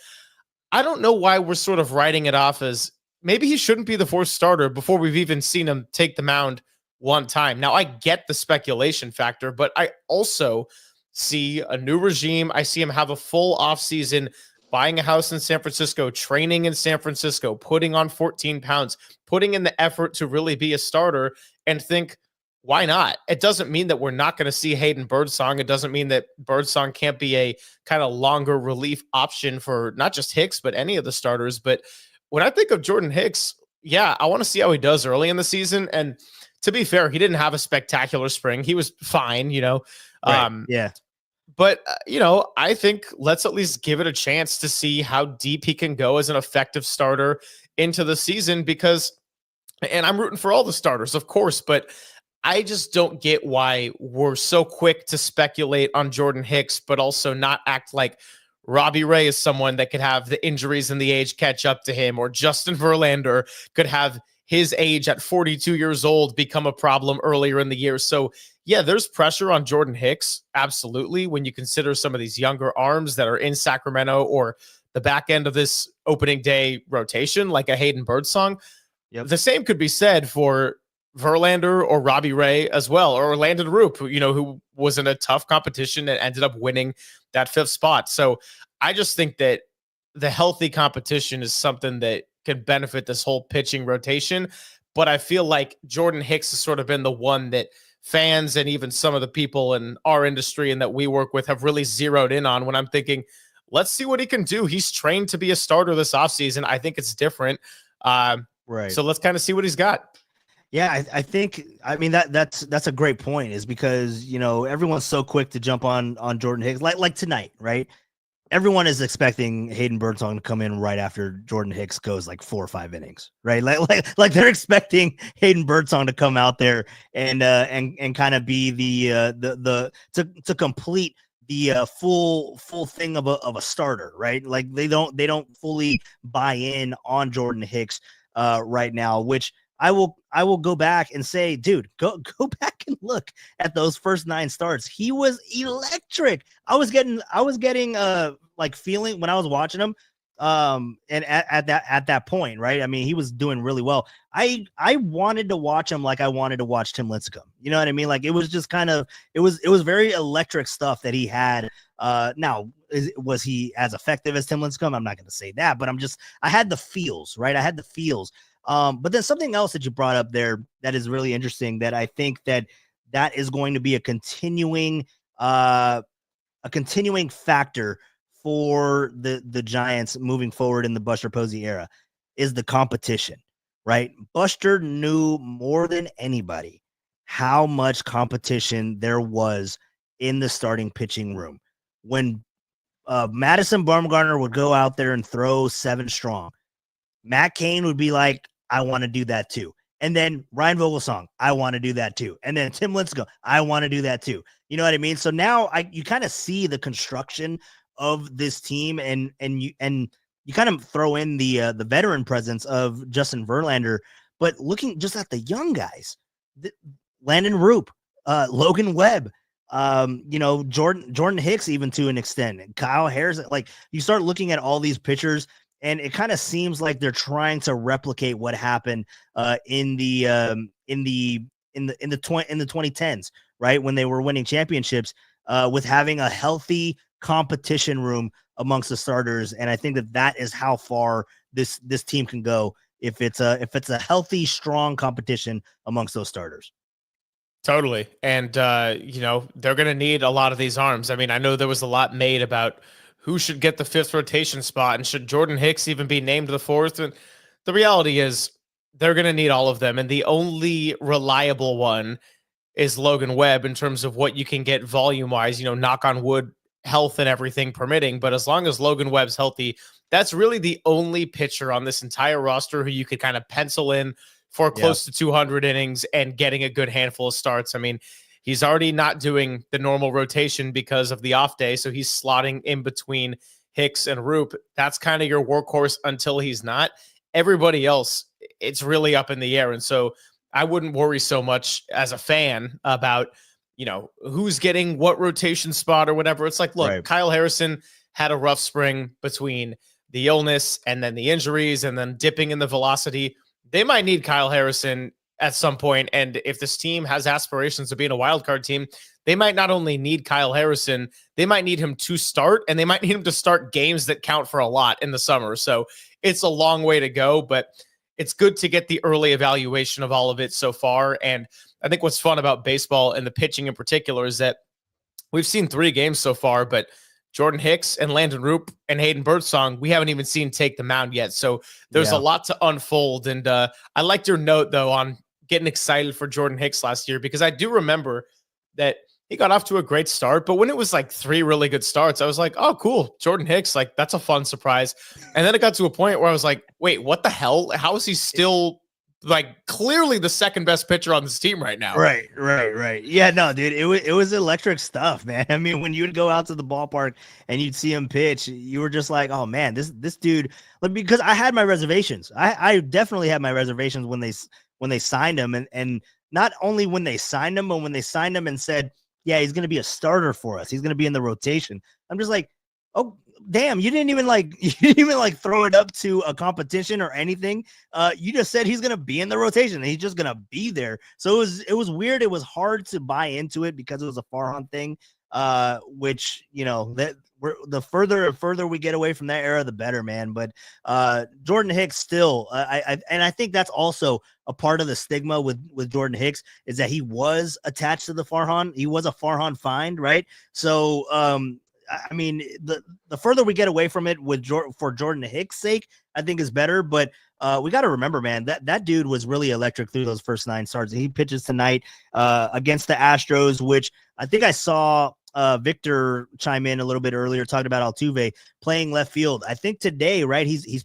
Speaker 7: I don't know why we're sort of writing it off as maybe he shouldn't be the 4th starter before we've even seen him take the mound one time. Now, I get the speculation factor, but I also see a new regime. I see him have a full offseason, buying a house in San Francisco, training in San Francisco, putting on 14 pounds, putting in the effort to really be a starter, and think, why not? It doesn't mean that we're not going to see Hayden Birdsong. It doesn't mean that Birdsong can't be a kind of longer relief option for not just Hicks, but any of the starters. But when I think of Jordan Hicks, I want to see how he does early in the season. And to be fair, he didn't have a spectacular spring. He was fine,
Speaker 3: Right.
Speaker 7: But, I think let's at least give it a chance to see how deep he can go as an effective starter into the season and I'm rooting for all the starters, of course, but I just don't get why we're so quick to speculate on Jordan Hicks, but also not act like Robbie Ray is someone that could have the injuries and the age catch up to him, or Justin Verlander could have his age at 42 years old become a problem earlier in the year. So there's pressure on Jordan Hicks. Absolutely. When you consider some of these younger arms that are in Sacramento or the back end of this opening day rotation, like a Hayden Birdsong, the same could be said for Verlander or Robbie Ray as well, or Landon Roop, who was in a tough competition and ended up winning that 5th spot. So I just think that the healthy competition is something that can benefit this whole pitching rotation. But I feel like Jordan Hicks has sort of been the one that fans and even some of the people in our industry and that we work with have really zeroed in on when I'm thinking, let's see what he can do. He's trained to be a starter this offseason. I think it's different.
Speaker 3: Right.
Speaker 7: So let's kind of see what he's got.
Speaker 3: Yeah, I think that's a great point, is because everyone's so quick to jump on Jordan Hicks like tonight, right? Everyone is expecting Hayden Birdsong to come in right after Jordan Hicks goes like 4 or 5 innings, right? Like they're expecting Hayden Birdsong to come out there and kind of be to complete the full thing of a starter, right? Like they don't fully buy in on Jordan Hicks right now, which I will go back and say, dude, go back and look at those first 9 starts. He was electric. I was getting like feeling when I was watching him. And at that point, right? I mean, he was doing really well. I wanted to watch him like I wanted to watch Tim Lincecum. You know what I mean? Like it was just kind of it was very electric stuff that he had. Now was he as effective as Tim Lincecum? I'm not going to say that, but I had the feels, right? I had the feels. But then something else that you brought up there that is really interesting that I think that is going to be a continuing factor for the Giants moving forward in the Buster Posey era is the competition, right? Buster knew more than anybody how much competition there was in the starting pitching room. When Madison Bumgarner would go out there and throw 7 strong, Matt Cain would be like, I want to do that too. And then Ryan Vogelsong, I want to do that too. And then Tim Lincecum, I want to do that too. You know what I mean? So now you kind of see the construction of this team, and you kind of throw in the veteran presence of Justin Verlander, but looking just at the young guys, Landon Roop, Logan Webb, Jordan Hicks, even to an extent, Kyle Harrison. Like you start looking at all these pitchers, and it kind of seems like they're trying to replicate what happened in the 2010s, right, when they were winning championships, with having a healthy competition room amongst the starters. And I think that is how far this team can go if it's a healthy, strong competition amongst those starters.
Speaker 7: Totally. And, they're going to need a lot of these arms. I mean, I know there was a lot made about who should get the 5th rotation spot and should Jordan Hicks even be named the 4th. And the reality is they're going to need all of them. And the only reliable one is Logan Webb in terms of what you can get volume wise, knock on wood, health and everything permitting. But as long as Logan Webb's healthy, that's really the only pitcher on this entire roster who you could kind of pencil in for close to 200 innings and getting a good handful of starts. I mean, he's already not doing the normal rotation because of the off day. So he's slotting in between Hicks and Roop. That's kind of your workhorse until he's not. Everybody else, it's really up in the air. And so I wouldn't worry so much as a fan about, who's getting what rotation spot or whatever. It's like, look, right. Kyle Harrison had a rough spring between the illness and then the injuries and then dipping in the velocity. They might need Kyle Harrison at some point. And if this team has aspirations of being a wild card team, they might not only need Kyle Harrison, they might need him to start, and they might need him to start games that count for a lot in the summer. So it's a long way to go, but it's good to get the early evaluation of all of it so far. And I think what's fun about baseball and the pitching in particular is that we've seen 3 games so far, but Jordan Hicks and Landon Roop and Hayden Birdsong, we haven't even seen take the mound yet. So there's a lot to unfold. And I liked your note, though, on getting excited for Jordan Hicks last year, because I do remember that he got off to a great start. But when it was like 3 really good starts, I was like, oh, cool. Jordan Hicks, like that's a fun surprise. And then it got to a point where I was like, wait, what the hell? How is he still like clearly the second best pitcher on this team right now?
Speaker 3: Right. Yeah, no, dude, it was electric stuff, man. I mean, when you'd go out to the ballpark and you'd see him pitch, you were just like, oh man, this dude, because I had my reservations. I definitely had my reservations when they signed him, and not only when they signed him, but when they signed him and said, yeah, he's going to be a starter for us. He's going to be in the rotation. I'm just like, oh, damn, you didn't even throw it up to a competition or anything. You just said he's going to be in the rotation and he's just going to be there. So it was weird. It was hard to buy into it because it was a Farhan thing, which, that the further we get away from that era, the better, man. But Jordan Hicks still, I think that's also a part of the stigma with Jordan Hicks is that he was attached to the Farhan. He was a Farhan find, right? So, I mean, the further we get away from it for Jordan Hicks' sake, I think is better. But we got to remember, man, that dude was really electric through those first 9 starts. He pitches tonight against the Astros, which I think I saw Victor chime in a little bit earlier, talking about Altuve playing left field. I think today, right, he's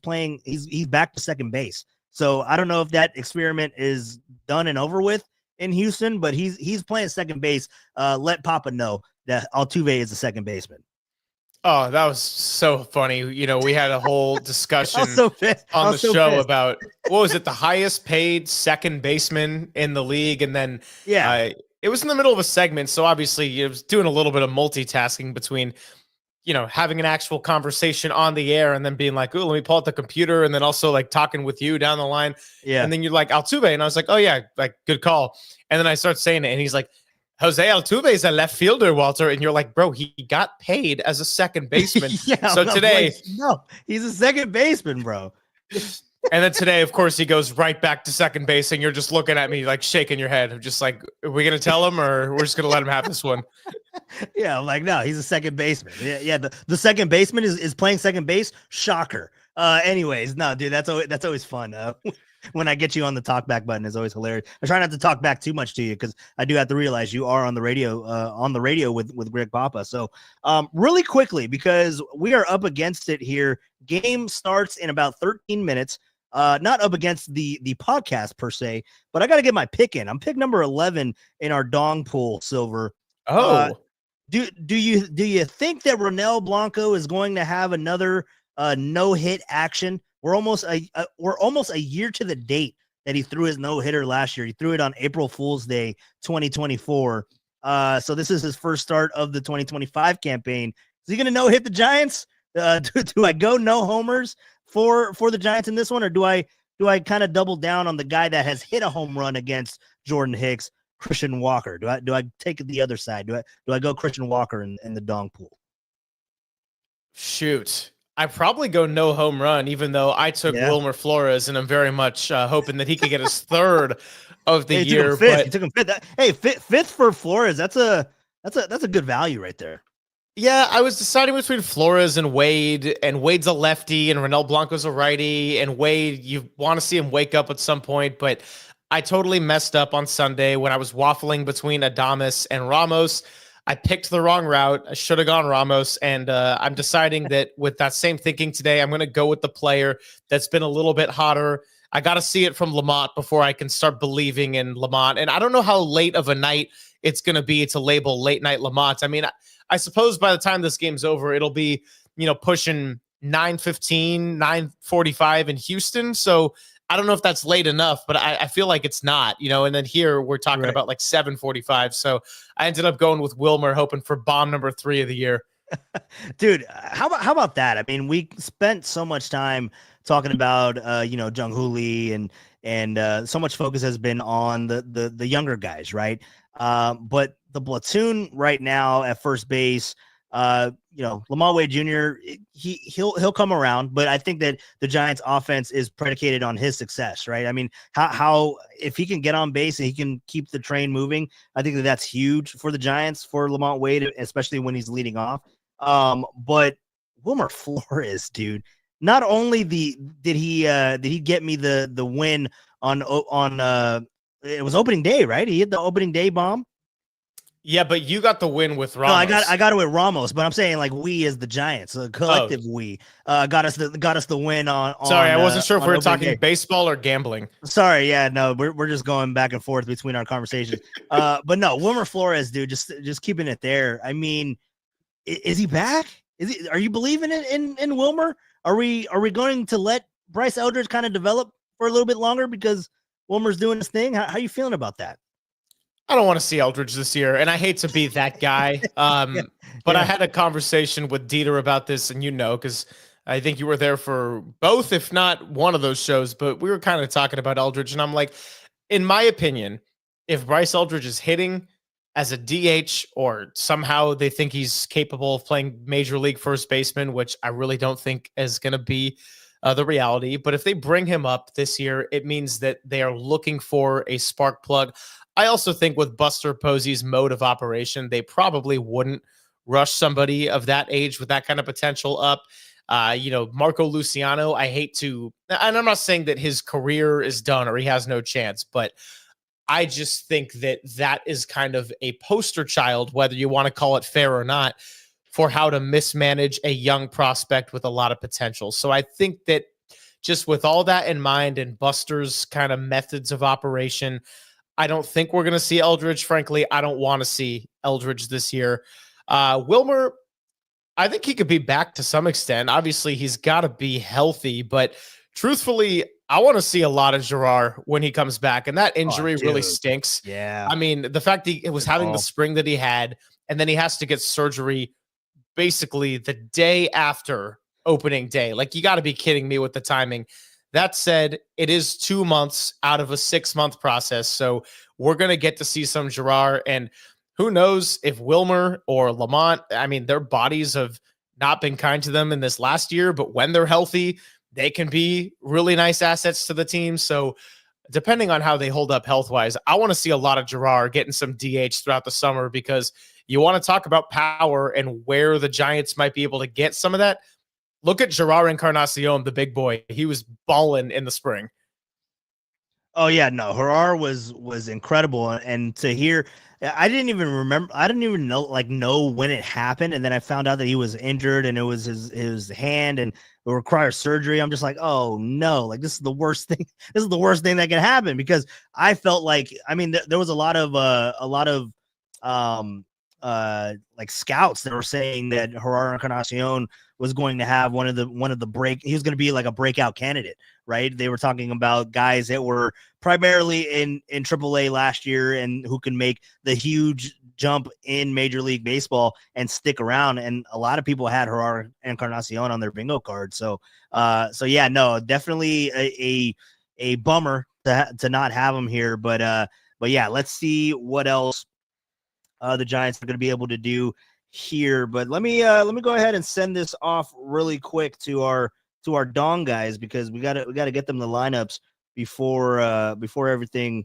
Speaker 3: back to second base. So I don't know if that experiment is done and over with in Houston, but he's playing second base. Let Papa know that Altuve is the second baseman.
Speaker 7: Oh, that was so funny. We had a whole
Speaker 3: I was
Speaker 7: discussion
Speaker 3: so pissed. I
Speaker 7: on the
Speaker 3: was so
Speaker 7: show
Speaker 3: pissed.
Speaker 7: about what was it, the highest paid second baseman in the league, and then
Speaker 3: Yeah.
Speaker 7: it was in the middle of a segment, so obviously it was doing a little bit of multitasking between having an actual conversation on the air and then being like, oh, let me pull out the computer, and then also like talking with you down the line,
Speaker 3: Yeah.
Speaker 7: and then you're like Altuve, and I was like, oh yeah, like good call, and then I start saying it, and he's like, Jose Altuve is a left fielder, Walter. And you're like, bro, he got paid as a second baseman.
Speaker 3: Yeah.
Speaker 7: So
Speaker 3: I'm
Speaker 7: today,
Speaker 3: like, no, he's a second baseman, bro.
Speaker 7: and then today, of course, he goes right back to second base, and you're just looking at me like shaking your head. I'm just like, are we going to tell him, or we're just going to let him have this one?
Speaker 3: Yeah, I'm like, no, he's a second baseman. Yeah. The second baseman is playing second base. Shocker. Anyways, no, dude, that's always fun. When I get you on the talk back button is always hilarious. I try not to talk back too much to you because I do have to realize you are on the radio with Greg Papa. So really quickly, because we are up against it here. Game starts in about 13 minutes. Not up against the podcast per se, but I got to get my pick in. I'm pick number 11 in our dong pool, Silver.
Speaker 7: Oh,
Speaker 3: Do you think that Ronel Blanco is going to have another no hit action? We're almost a year to the date that he threw his no hitter last year. He threw it on April Fool's Day, 2024. So this is his first start of the 2025 campaign. Is he going to no hit the Giants? Do I go no homers for the Giants in this one, or do I kind of double down on the guy that has hit a home run against Jordan Hicks, Christian Walker? Do I take the other side? Do I go Christian Walker in the dong pool?
Speaker 7: shoot. I probably go no home run, even though I took Wilmer Flores, and I'm very much hoping that he could get his third of the year.
Speaker 3: He took him fifth. Fifth for Flores. That's a good value right there.
Speaker 7: Yeah, I was deciding between Flores and Wade's a lefty, and Ronel Blanco's a righty, and Wade, you want to see him wake up at some point, but I totally messed up on Sunday when I was waffling between Adames and Ramos. I picked the wrong route. I should have gone Ramos, and I'm deciding that with that same thinking today, I'm going to go with the player that's been a little bit hotter. I got to see it from Lamont before I can start believing in Lamont, and I don't know how late of a night it's going to be to label late night Lamont. I mean, I suppose by the time this game's over, it'll be, pushing 9:15, 9:45 in Houston. So I don't know if that's late enough, but I feel like it's not, and then here we're talking about like 7:45. So I ended up going with Wilmer, hoping for bomb number 3 of the year.
Speaker 3: Dude, how about that? I mean, we spent so much time talking about, Jung Hoo Lee and so much focus has been on the younger guys, right? But the platoon right now at first base, Lamar Wade Jr., he'll come around, but I think that the Giants offense is predicated on his success, right? I mean, how if he can get on base and he can keep the train moving, I think that's huge for the Giants, for Lamont Wade, especially when he's leading off. But Wilmer Flores, dude, not only did he get me the win on it was opening day, right? He hit the opening day bomb.
Speaker 7: Yeah, but you got the win with Ramos.
Speaker 3: No, I got it with Ramos, but I'm saying like we as the Giants, a collective we got us the win on.
Speaker 7: Sorry, I wasn't sure if we were talking
Speaker 3: day.
Speaker 7: Baseball or gambling.
Speaker 3: Sorry, yeah, no, we're just going back and forth between our conversations. But no, Wilmer Flores, dude, just keeping it there. I mean, is he back? Are you believing in Wilmer? Are we going to let Bryce Eldridge kind of develop for a little bit longer because Wilmer's doing his thing? How are you feeling about that?
Speaker 7: I don't want to see Eldridge this year, and I hate to be that guy. But I had a conversation with Dieter about this, and because I think you were there for both, if not one of those shows, but we were kind of talking about Eldridge, and I'm like, in my opinion, if Bryce Eldridge is hitting as a DH or somehow they think he's capable of playing major league first baseman, which I really don't think is going to be the reality, but if they bring him up this year, it means that they are looking for a spark plug. I also think with Buster Posey's mode of operation, they probably wouldn't rush somebody of that age with that kind of potential up. Marco Luciano, I hate to, and I'm not saying that his career is done or he has no chance, but I just think that is kind of a poster child, whether you want to call it fair or not, for how to mismanage a young prospect with a lot of potential. So I think that just with all that in mind and Buster's kind of methods of operation, I don't think we're going to see Eldridge. Frankly, I don't want to see Eldridge this year. Wilmer, I think he could be back to some extent. Obviously, he's got to be healthy, but truthfully, I want to see a lot of Gerard when he comes back, and that injury really stinks.
Speaker 3: Yeah.
Speaker 7: I mean, the fact that he was having the spring that he had, and then he has to get surgery basically the day after opening day. Like, you got to be kidding me with the timing. That said, it is 2 months out of a 6-month process, so we're going to get to see some Gerard, and who knows if Wilmer or Lamont, I mean, their bodies have not been kind to them in this last year, but when they're healthy, they can be really nice assets to the team. So depending on how they hold up health-wise, I want to see a lot of Gerard getting some DH throughout the summer, because you want to talk about power and where the Giants might be able to get some of that. Look at Gerard Encarnacion, the big boy. He was balling in the spring.
Speaker 3: Oh yeah, no, Gerard was incredible, and to hear, I didn't even remember, I didn't even know when it happened, and then I found out that he was injured and it was his hand and it requires surgery. I'm just like, oh no, like this is the worst thing. This is the worst thing that can happen, because I felt like, I mean, there was a lot of like scouts that were saying that Gerard Encarnacion was going to have he was going to be like a breakout candidate, right? They were talking about guys that were primarily in AAA last year and who can make the huge jump in Major League Baseball and stick around. And a lot of people had Gerard Encarnacion on their bingo card. So yeah, no, definitely a bummer to not have him here. But yeah, let's see what else the Giants are going to be able to do here. But let me go ahead and send this off really quick to our Dong guys, because we got to get them the lineups before everything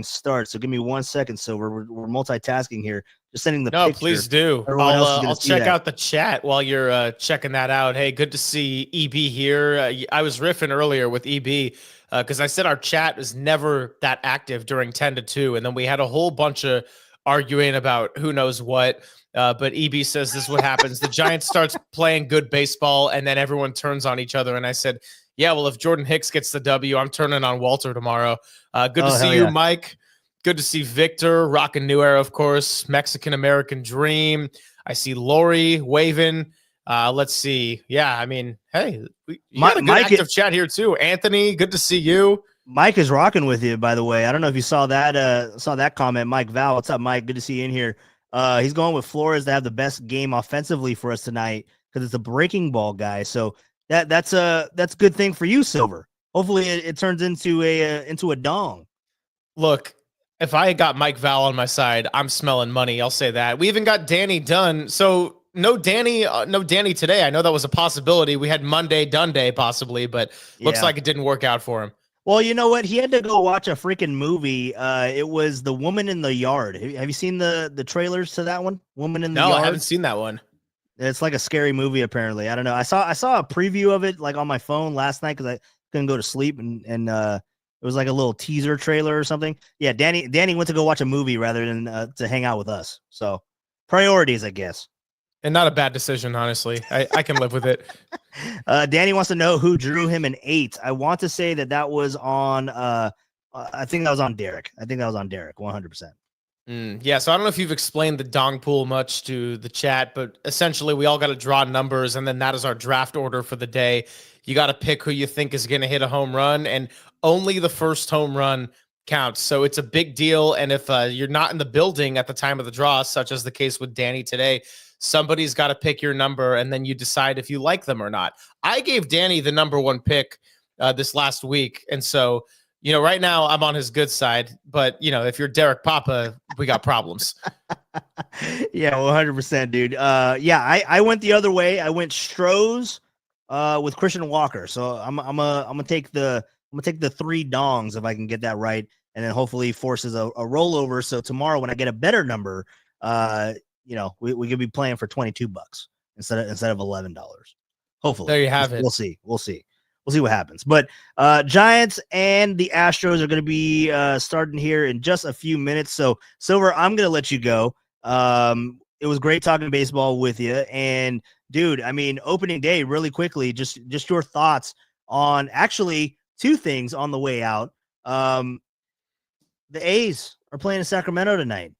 Speaker 3: starts. So give me 1 second, Silver. We're multitasking here. Just sending the picture.
Speaker 7: Please do. I'll check out the chat while you're checking that out. Hey, good to see EB here. I was riffing earlier with EB because I said our chat was never that active during 10 to 2, and then we had a whole bunch of arguing about who knows what. But EB says this is what happens. The Giants starts playing good baseball, and then everyone turns on each other. And I said, yeah, well, if Jordan Hicks gets the W, I'm turning on Walter tomorrow. Good to see you, Mike. Good to see Victor, rocking New Era, of course, Mexican-American Dream. I see Lori waving. Let's see. Yeah, I mean, hey, you got a good active chat here, too. Anthony, good to see you.
Speaker 3: Mike is rocking with you, by the way. I don't know if you saw that comment. Mike Val, what's up, Mike? Good to see you in here. He's going with Flores to have the best game offensively for us tonight because it's a breaking ball guy. So that's a good thing for you, Silver. Hopefully it turns into a dong.
Speaker 7: Look, if I got Mike Val on my side, I'm smelling money. I'll say that. We even got Danny Dunn. So no Danny today. I know that was a possibility. We had Monday Dunn Day possibly, but looks like it didn't work out for him.
Speaker 3: Well, you know what? He had to go watch a freaking movie. It was The Woman in the Yard. Have you seen the trailers to that one? Woman in the Yard?
Speaker 7: No, I haven't seen that one.
Speaker 3: It's like a scary movie, apparently. I don't know. I saw a preview of it like on my phone last night because I couldn't go to sleep, and it was like a little teaser trailer or something. Yeah, Danny went to go watch a movie rather than to hang out with us. So priorities, I guess.
Speaker 7: And not a bad decision, honestly. I can live with it.
Speaker 3: Danny wants to know who drew him an 8. I want to say that was on I think that was on Derek. 100%.
Speaker 7: Yeah, so I don't know if you've explained the dong pool much to the chat, but essentially we all got to draw numbers, and then that is our draft order for the day. You got to pick who you think is going to hit a home run, and only the first home run counts. So it's a big deal, and if you're not in the building at the time of the draw, such as the case with Danny today, somebody's got to pick your number, and then you decide if you like them or not. I gave Danny the number 1 pick this last week, and so right now I'm on his good side, but if you're Derek Papa, we got problems.
Speaker 3: Yeah, 100%, dude. Yeah, I went the other way. I went Strohs with Christian Walker. So I'm gonna take the 3 dongs if I can get that right, and then hopefully forces a rollover. So tomorrow when I get a better number, we could be playing for $22 instead of $11. Hopefully,
Speaker 7: there you have it.
Speaker 3: We'll see. We'll see what happens. But Giants and the Astros are going to be starting here in just a few minutes. So, Silver, I'm going to let you go. It was great talking baseball with you. And, dude, I mean, opening day, really quickly, just your thoughts on actually 2 things on the way out. The A's are playing in Sacramento tonight.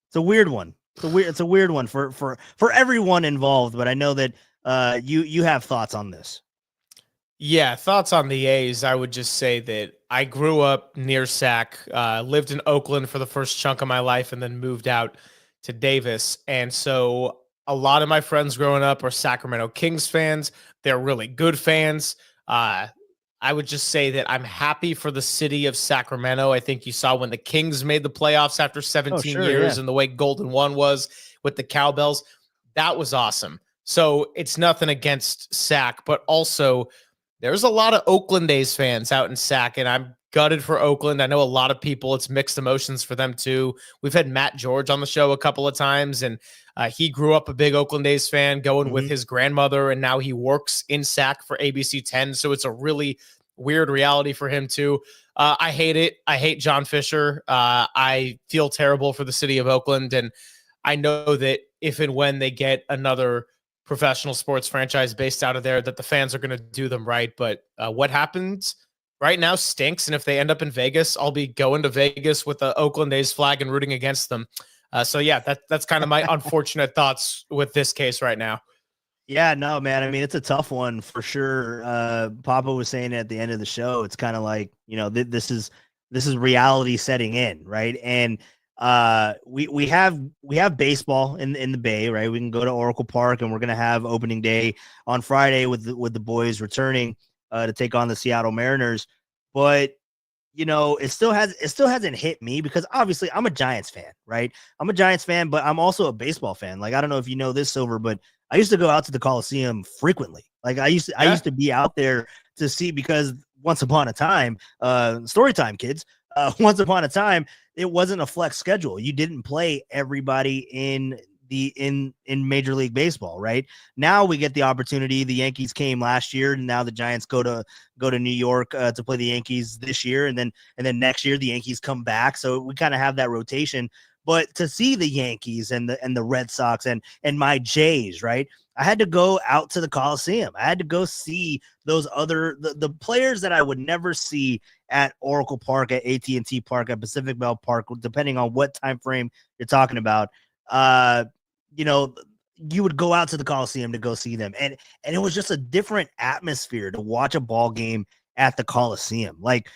Speaker 3: It's a weird one. It's a weird one for everyone involved, but I know that you have thoughts on this.
Speaker 7: Yeah, thoughts on the A's. I would just say that I grew up near Sac, lived in Oakland for the first chunk of my life, and then moved out to Davis. And so a lot of my friends growing up are Sacramento Kings fans. They're really good fans. I would just say that I'm happy for the city of Sacramento. I think you saw when the Kings made the playoffs after 17 years and the way Golden One was with the Cowbells. That was awesome. So it's nothing against Sac, but also there's a lot of Oakland A's fans out in Sac, and I'm gutted for Oakland. I know a lot of people, it's mixed emotions for them too. We've had Matt George on the show a couple of times, and he grew up a big Oakland A's fan going with his grandmother, and now he works in Sac for ABC 10. So it's a really weird reality for him too. I hate it. I hate John Fisher. I feel terrible for the city of Oakland, and I know that if and when they get another professional sports franchise based out of there, that the fans are going to do them right. But what happens right now stinks. And if they end up in Vegas, I'll be going to Vegas with the Oakland A's flag and rooting against them. So yeah, that's kind of my unfortunate thoughts with this case right now.
Speaker 3: Yeah, no, man. I mean, it's a tough one for sure. Papa was saying at the end of the show, it's kind of like, this is reality setting in, right? And we have baseball in the Bay, right? We can go to Oracle Park, and we're gonna have opening day on Friday with the boys returning to take on the Seattle Mariners. But it still hasn't hit me because obviously I'm a Giants fan, right? I'm a Giants fan, but I'm also a baseball fan. Like, I don't know if you know this, Silver, but I used to go out to the Coliseum frequently. Like I used to be out there to see, because once upon a time, story time, kids, once upon a time, it wasn't a flex schedule. You didn't play everybody in Major League Baseball, right? Now we get the opportunity. The Yankees came last year, and now the Giants go to New York to play the Yankees this year, and then next year the Yankees come back. So we kind of have that rotation. But to see the Yankees and the Red Sox and my Jays, right? I had to go out to the Coliseum. I had to go see those other the players that I would never see at Oracle Park, at AT&T Park, at Pacific Bell Park, depending on what time frame you're talking about. You would go out to the Coliseum to go see them, and it was just a different atmosphere to watch a ball game at the Coliseum. Like,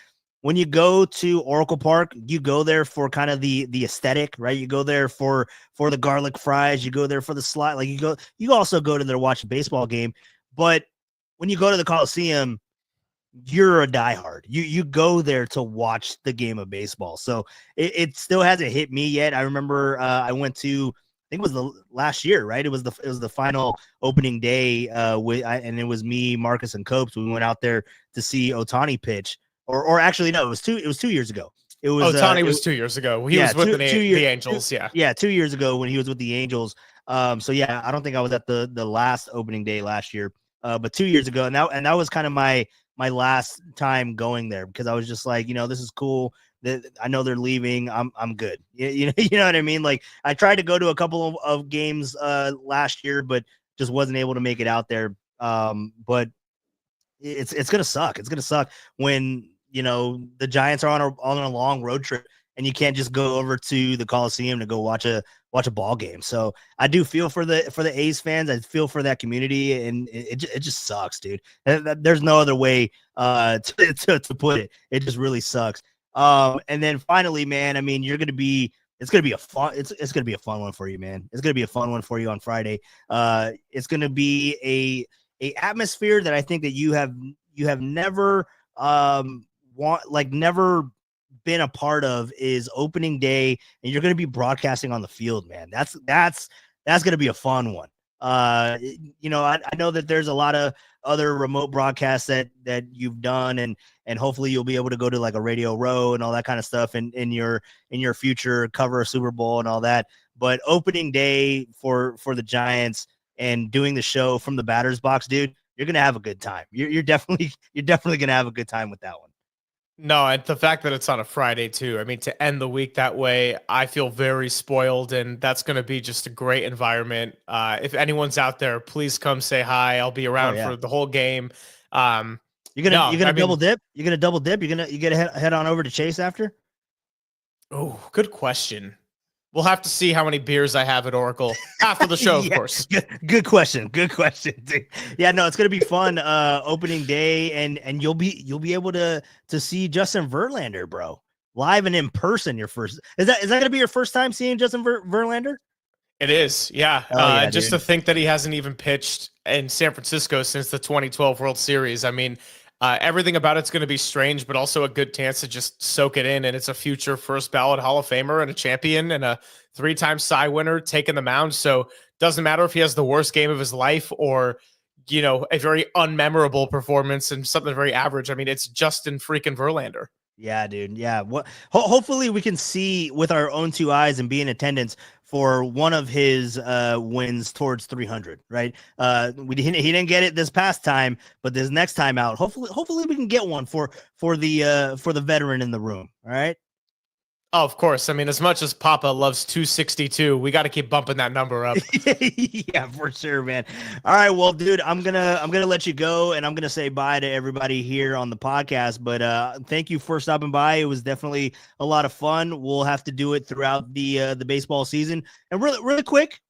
Speaker 3: when you go to Oracle Park, you go there for kind of the aesthetic, right? You go there for the garlic fries. You go there for the slide. Like, you also go to there to watch a baseball game. But when you go to the Coliseum, you're a diehard. You go there to watch the game of baseball. So it still hasn't hit me yet. I remember I went to, I think it was the last year, right? It was the final opening day and it was me, Marcus, and Copes. We went out there to see Ohtani pitch. Or actually, no, it was 2 years ago. It was
Speaker 7: Ohtani was 2 years ago. He was with the Angels.
Speaker 3: Yeah, 2 years ago when he was with the Angels. So yeah, I don't think I was at the last opening day last year, but 2 years ago, and that was kind of my last time going there, because I was just like, this is cool. I know they're leaving. I'm good. You know what I mean? Like, I tried to go to a couple of games last year, but just wasn't able to make it out there. But it's gonna suck. It's gonna suck when the Giants are on a long road trip and you can't just go over to the Coliseum to go watch a ball game. So I do feel for the A's fans. I feel for that community, and it just sucks, dude. There's no other way to put it. It just really sucks. And then finally, man, I mean, it's gonna be a fun one for you, man. It's gonna be a fun one for you on Friday. It's gonna be a atmosphere that I think that you have never never been a part of, is opening day, and you're going to be broadcasting on the field, man. That's going to be a fun one. I know that there's a lot of other remote broadcasts that you've done, and hopefully you'll be able to go to like a Radio Row and all that kind of stuff in your future, cover a Super Bowl and all that. But opening day for the Giants and doing the show from the batter's box, dude, you're going to have a good time. You're definitely going to have a good time with that one.
Speaker 7: No, and the fact that it's on a Friday too. I mean, to end the week that way, I feel very spoiled, and that's going to be just a great environment. If anyone's out there, please come say hi. I'll be around for the whole game.
Speaker 3: You're gonna double dip. You're gonna double dip. You gonna head on over to Chase after?
Speaker 7: Oh, good question. We'll have to see how many beers I have at Oracle after the show, of course.
Speaker 3: Good question. Good question. Dude. Yeah, no, it's gonna be fun. Opening day, and you'll be able to see Justin Verlander, bro, live and in person. Your first is that gonna be your first time seeing Justin Verlander?
Speaker 7: It is, yeah.
Speaker 3: Oh, yeah,
Speaker 7: just
Speaker 3: dude.
Speaker 7: to think that he hasn't even pitched in San Francisco since the 2012 World Series. I mean, everything about it's going to be strange, but also a good chance to just soak it in. And it's a future first ballot Hall of Famer and a champion and a 3-time Cy winner taking the mound. So doesn't matter if he has the worst game of his life or, a very unmemorable performance and something very average. I mean, it's Justin freaking Verlander.
Speaker 3: Yeah, dude. Yeah. What? Hopefully, we can see with our own two eyes and be in attendance for one of his wins towards 300. Right. He didn't get it this past time, but this next time out, hopefully we can get one for the veteran in the room. All right.
Speaker 7: Oh, of course. I mean, as much as Papa loves 262, we got to keep bumping that number up.
Speaker 3: Yeah, for sure, man. All right, well, dude, I'm gonna let you go, and I'm gonna say bye to everybody here on the podcast. But thank you for stopping by. It was definitely a lot of fun. We'll have to do it throughout the baseball season. And really quick,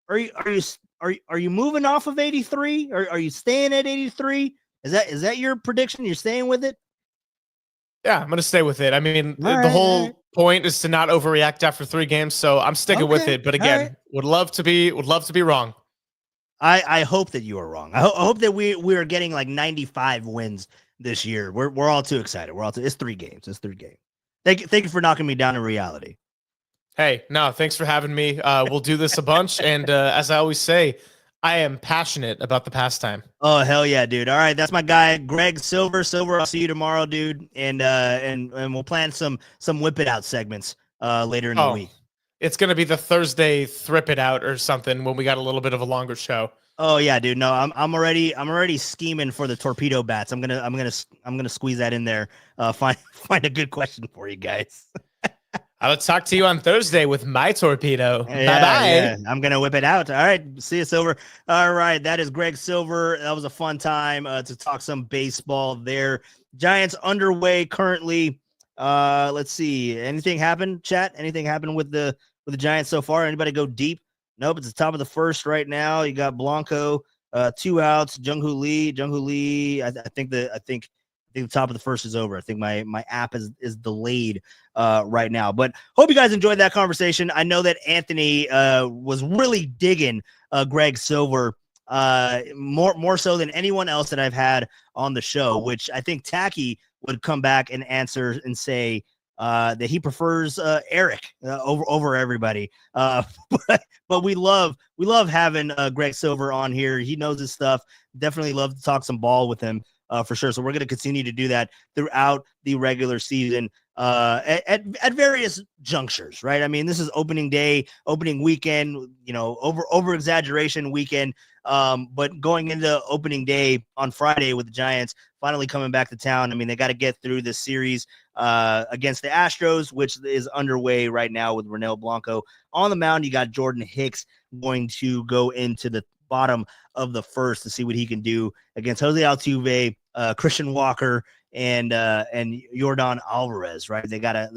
Speaker 3: are you moving off of 83? Are you staying at 83? Is that your prediction? You're staying with it?
Speaker 7: Yeah, I'm going to stay with it. I mean, the whole point is to not overreact after 3 games, so I'm sticking with it. But again, would love to be wrong.
Speaker 3: I hope that you are wrong. I hope that we are getting like 95 wins this year. We're all too excited. It's 3 games. Thank you for knocking me down in reality.
Speaker 7: Hey, no, thanks for having me. We'll do this a bunch, and as I always say, I am passionate about the pastime.
Speaker 3: Oh, hell yeah, dude. All right, that's my guy, Greg Silver. I'll see you tomorrow, dude. And we'll plan some whip it out segments later in the week.
Speaker 7: It's going to be the Thursday thrip it out or something when we got a little bit of a longer show.
Speaker 3: Oh yeah, dude. No, I'm already scheming for the torpedo bats. I'm gonna squeeze that in there. Find a good question for you guys.
Speaker 7: I'll talk to you on Thursday with my torpedo.
Speaker 3: Yeah,
Speaker 7: Bye-bye.
Speaker 3: Yeah. I'm going to whip it out. All right. See you, Silver. All right. That is Greg Silver. That was a fun time to talk some baseball there. Giants underway currently. Let's see. Anything happen, chat? Anything happen with the Giants so far? Anybody go deep? Nope. It's the top of the first right now. You got Blanco, 2 outs. Jung-Hoo Lee. I think the top of the first is over. I think my app is delayed right now. But hope you guys enjoyed that conversation. I know that Anthony was really digging Greg Silver more so than anyone else that I've had on the show, which I think Tacky would come back and answer and say that he prefers Eric over everybody. But we love having Greg Silver on here. He knows his stuff. Definitely love to talk some ball with him. For sure. So we're going to continue to do that throughout the regular season at various junctures, right? I mean, this is opening day, opening weekend, over exaggeration weekend. But going into opening day on Friday with the Giants finally coming back to town. I mean, they got to get through this series against the Astros, which is underway right now with Ronel Blanco on the mound. You got Jordan Hicks going to go into the bottom of the first to see what he can do against Jose Altuve, Christian Walker, and Yordan Alvarez. Right? They gotta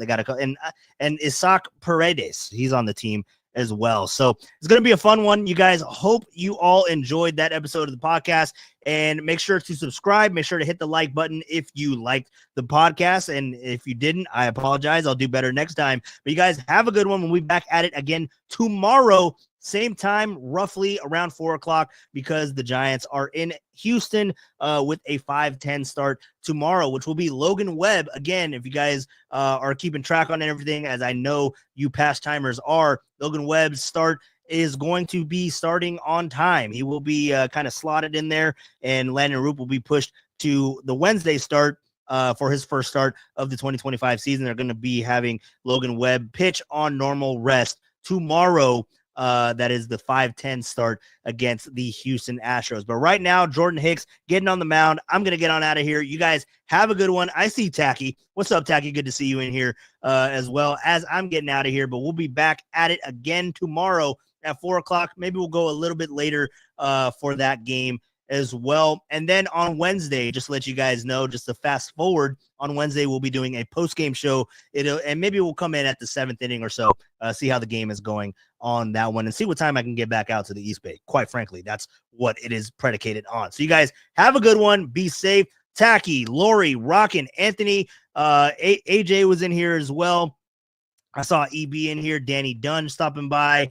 Speaker 3: and Isaac Paredes. He's on the team as well. So it's going to be a fun one. You guys, hope you all enjoyed that episode of the podcast, and make sure to subscribe. Make sure to hit the like button if you liked the podcast. And if you didn't, I apologize. I'll do better next time. But you guys have a good one. We'll be back at it again tomorrow. Same time, roughly around 4:00, because the Giants are in Houston with a 5:10 start tomorrow, which will be Logan Webb. Again, if you guys are keeping track on everything, as I know you past timers are, Logan Webb's start is going to be starting on time. He will be kind of slotted in there, and Landon Roop will be pushed to the Wednesday start for his first start of the 2025 season. They're going to be having Logan Webb pitch on normal rest tomorrow. That is the 5:10 start against the Houston Astros. But right now, Jordan Hicks getting on the mound. I'm going to get on out of here. You guys have a good one. I see Tacky. What's up, Tacky? Good to see you in here as well as I'm getting out of here. But we'll be back at it again tomorrow at 4:00. Maybe we'll go a little bit later for that game as well. And then on Wednesday, just to let you guys know, just to fast forward, on Wednesday, we'll be doing a post-game show. And maybe we'll come in at the 7th inning or so, see how the game is going on that one and see what time I can get back out to the East Bay. Quite frankly, that's what it is predicated on. So you guys have a good one. Be safe. Tacky, Lori, Rockin', Anthony, AJ was in here as well. I saw EB in here, Danny Dunn stopping by.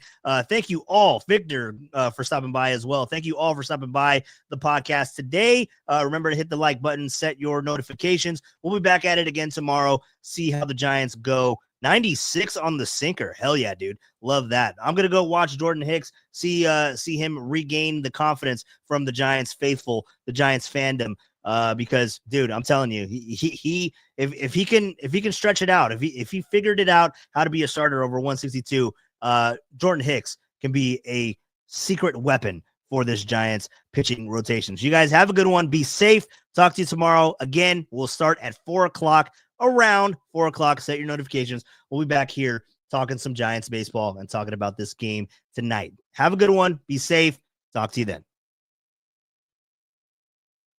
Speaker 3: Thank you all, Victor, for stopping by as well. Thank you all for stopping by the podcast today. Remember to hit the like button, set your notifications. We'll be back at it again tomorrow. See how the Giants go. 96 on the sinker. Hell yeah, dude. Love that. I'm going to go watch Jordan Hicks, see him regain the confidence from the Giants faithful, the Giants fandom. Because dude, I'm telling you, if he can stretch it out, if he figured it out how to be a starter over 162, Jordan Hicks can be a secret weapon for this Giants pitching rotations. You guys have a good one. Be safe. Talk to you tomorrow. Again, we'll start at 4:00, around 4:00. Set your notifications. We'll be back here talking some Giants baseball and talking about this game tonight. Have a good one. Be safe. Talk to you then.